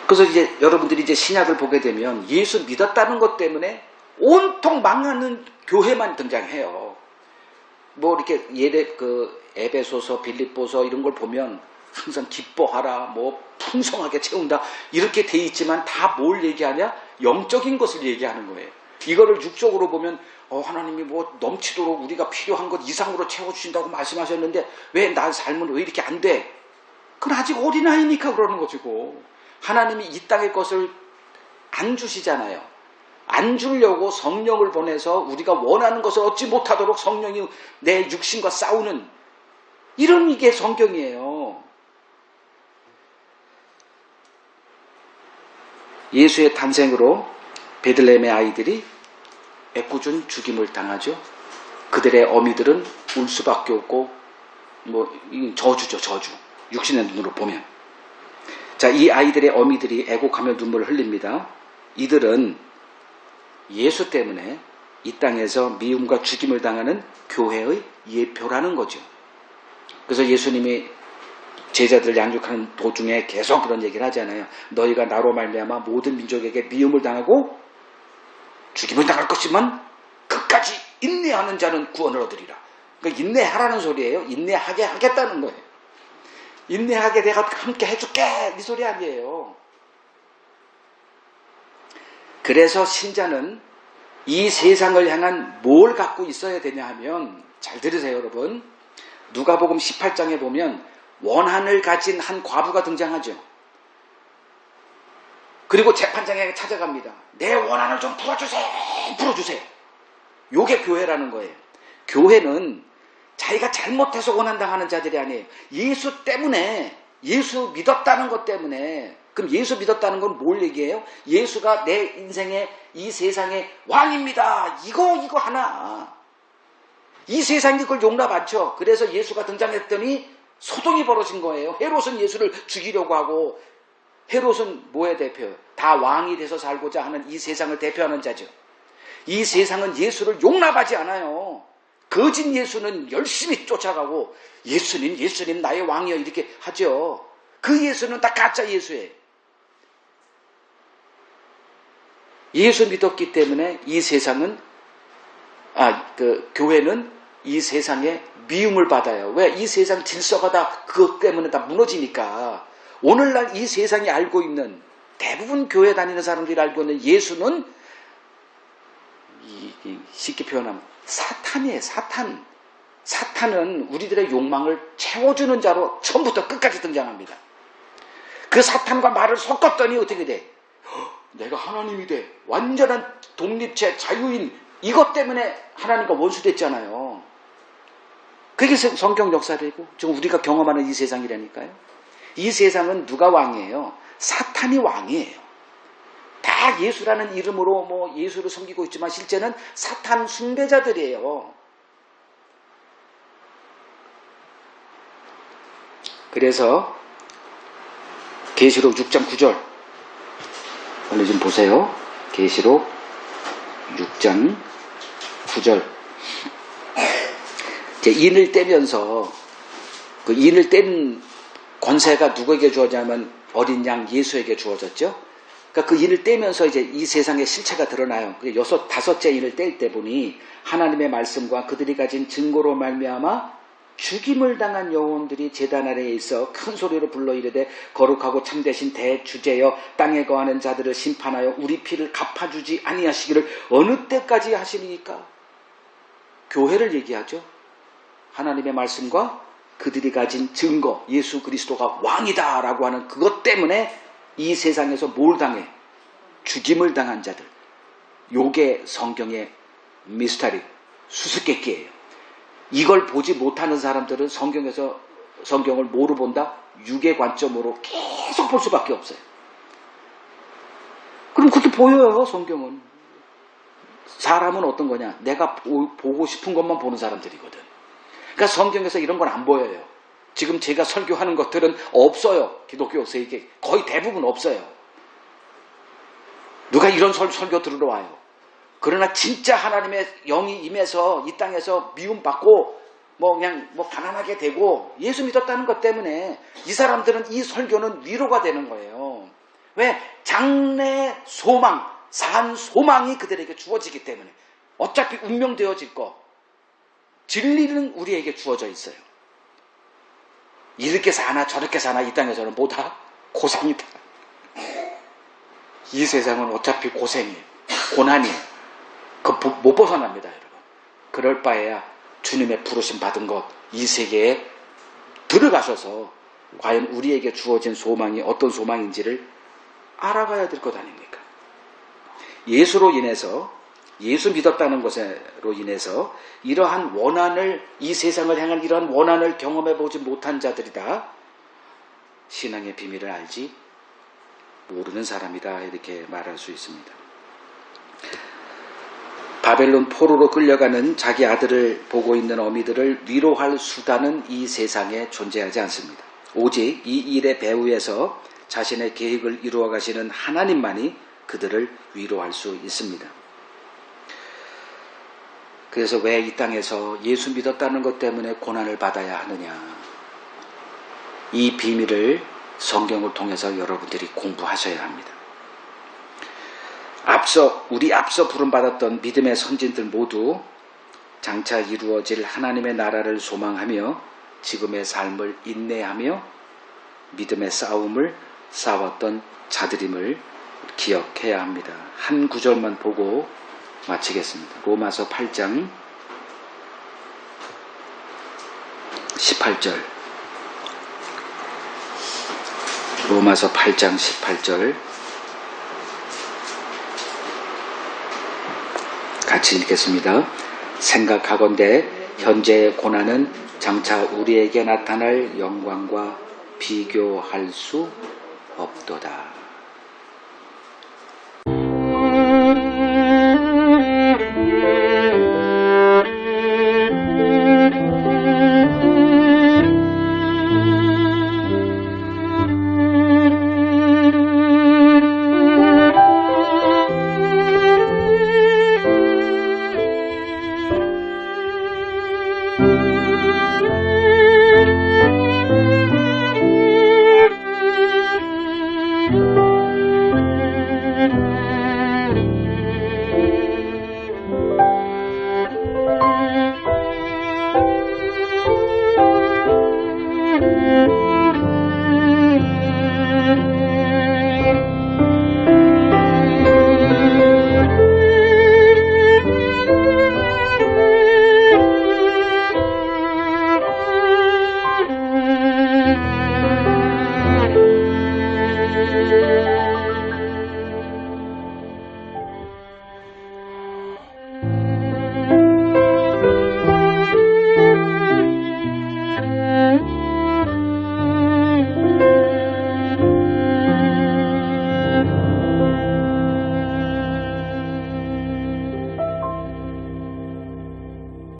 그래서 이제 여러분들이 이제 신약을 보게 되면 예수 믿었다는 것 때문에 온통 망하는 교회만 등장해요. 뭐 이렇게 에베소서, 빌립보서 이런 걸 보면 항상 기뻐하라, 뭐 풍성하게 채운다 이렇게 돼 있지만 다 뭘 얘기하냐? 영적인 것을 얘기하는 거예요. 이거를 육적으로 보면 하나님이 뭐 넘치도록 우리가 필요한 것 이상으로 채워주신다고 말씀하셨는데 왜 나 삶은 왜 이렇게 안 돼? 그건 아직 어린아이니까 그러는 것이고 하나님이 이 땅의 것을 안 주시잖아요. 안 주려고 성령을 보내서 우리가 원하는 것을 얻지 못하도록 성령이 내 육신과 싸우는 이런 이게 성경이에요. 예수의 탄생으로 베들레헴의 아이들이 애꿎은 죽임을 당하죠. 그들의 어미들은 울 수밖에 없고 저주죠, 저주. 육신의 눈으로 보면. 자, 이 아이들의 어미들이 애곡하며 눈물을 흘립니다. 이들은 예수 때문에 이 땅에서 미움과 죽임을 당하는 교회의 예표라는 거죠. 그래서 예수님이 제자들을 양육하는 도중에 계속 그런 얘기를 하잖아요. 너희가 나로 말미암아 모든 민족에게 미움을 당하고 죽임을 당할 것이면 끝까지 인내하는 자는 구원을 얻으리라. 그러니까 인내하라는 소리예요. 인내하게 하겠다는 거예요. 인내하게 내가 함께 해줄게 이 소리 아니에요. 그래서 신자는 이 세상을 향한 뭘 갖고 있어야 되냐 하면, 잘 들으세요 여러분. 누가복음 18장에 보면 원한을 가진 한 과부가 등장하죠. 그리고 재판장에게 찾아갑니다. 내 원한을 좀 풀어주세요. 풀어주세요. 요게 교회라는 거예요. 교회는 자기가 잘못해서 원한당하는 자들이 아니에요. 예수 때문에, 예수 믿었다는 것 때문에. 그럼 예수 믿었다는 건 뭘 얘기해요? 예수가 내 인생의 이 세상의 왕입니다. 이거 하나. 이 세상이 그걸 용납 않죠. 그래서 예수가 등장했더니 소동이 벌어진 거예요. 헤롯은 예수를 죽이려고 하고, 헤롯은 뭐의 대표예요? 다 왕이 돼서 살고자 하는 이 세상을 대표하는 자죠. 이 세상은 예수를 용납하지 않아요. 거짓 예수는 열심히 쫓아가고 예수님 나의 왕이여 이렇게 하죠. 그 예수는 다 가짜 예수예요. 예수 믿었기 때문에 이 세상은 교회는 이 세상에 미움을 받아요. 왜? 이 세상 질서가 다 그것 때문에 다 무너지니까. 오늘날 이 세상이 알고 있는, 대부분 교회 다니는 사람들이 알고 있는 예수는 쉽게 표현하면 사탄이에요. 사탄. 사탄은 우리들의 욕망을 채워주는 자로 처음부터 끝까지 등장합니다. 그 사탄과 말을 섞었더니 어떻게 돼? 내가 하나님이 돼. 완전한 독립체, 자유인. 이것 때문에 하나님과 원수됐잖아요. 그게 성경 역사되고 지금 우리가 경험하는 이 세상이라니까요. 이 세상은 누가 왕이에요? 사탄이 왕이에요. 다 예수라는 이름으로 예수를 섬기고 있지만 실제는 사탄 숭배자들이에요. 그래서 계시록 6장 9절 빨리 좀 보세요. 계시록 6장 9절. 인을 떼면서 그 인을 뗀 권세가 누구에게 주어졌냐면 어린 양 예수에게 주어졌죠. 그러니까 그 인을 떼면서 이제 이 세상의 실체가 드러나요. 다섯째 인을 뗄 때 보니 하나님의 말씀과 그들이 가진 증거로 말미암아 죽임을 당한 영혼들이 제단 아래에 있어 큰 소리로 불러 이르되 거룩하고 참되신 대주제여 땅에 거하는 자들을 심판하여 우리 피를 갚아주지 아니하시기를 어느 때까지 하시니까. 교회를 얘기하죠. 하나님의 말씀과 그들이 가진 증거, 예수 그리스도가 왕이다 라고 하는 그것 때문에 이 세상에서 뭘 당해? 죽임을 당한 자들. 요게 성경의 미스터리, 수수께끼예요. 이걸 보지 못하는 사람들은 성경을 뭐로 본다? 육의 관점으로 계속 볼 수밖에 없어요. 그럼 그렇게 보여요, 성경은. 사람은 어떤 거냐? 내가 보고 싶은 것만 보는 사람들이거든. 그러니까 성경에서 이런 건 안 보여요. 지금 제가 설교하는 것들은 없어요. 기독교 세계 거의 대부분 없어요. 누가 이런 설교 들으러 와요. 그러나 진짜 하나님의 영이 임해서 이 땅에서 미움받고 그냥 가난하게 되고 예수 믿었다는 것 때문에 이 사람들은 이 설교는 위로가 되는 거예요. 왜? 장래 소망, 산 소망이 그들에게 주어지기 때문에. 어차피 운명되어질 거. 진리는 우리에게 주어져 있어요. 이렇게 사나 저렇게 사나 이 땅에서는 뭐다? 고생이다. 이 세상은 어차피 고생이에요. 고난이에요. 못 벗어납니다, 여러분. 그럴 바에야 주님의 부르심 받은 것, 이 세계에 들어가셔서 과연 우리에게 주어진 소망이 어떤 소망인지를 알아가야 될 것 아닙니까? 예수로 인해서, 예수 믿었다는 것으로 인해서 이러한 원한을, 이 세상을 향한 이러한 원한을 경험해 보지 못한 자들이다. 신앙의 비밀을 알지 모르는 사람이다 이렇게 말할 수 있습니다. 바벨론 포로로 끌려가는 자기 아들을 보고 있는 어미들을 위로할 수단은 이 세상에 존재하지 않습니다. 오직 이 일의 배후에서 자신의 계획을 이루어 가시는 하나님만이 그들을 위로할 수 있습니다. 그래서 왜 이 땅에서 예수 믿었다는 것 때문에 고난을 받아야 하느냐. 이 비밀을 성경을 통해서 여러분들이 공부하셔야 합니다. 우리 앞서 부름받았던 믿음의 선진들 모두 장차 이루어질 하나님의 나라를 소망하며 지금의 삶을 인내하며 믿음의 싸움을 싸웠던 자들임을 기억해야 합니다. 한 구절만 보고 마치겠습니다. 로마서 8장 18절. 로마서 8장 18절 같이 읽겠습니다. 생각하건대 현재의 고난은 장차 우리에게 나타날 영광과 비교할 수 없도다.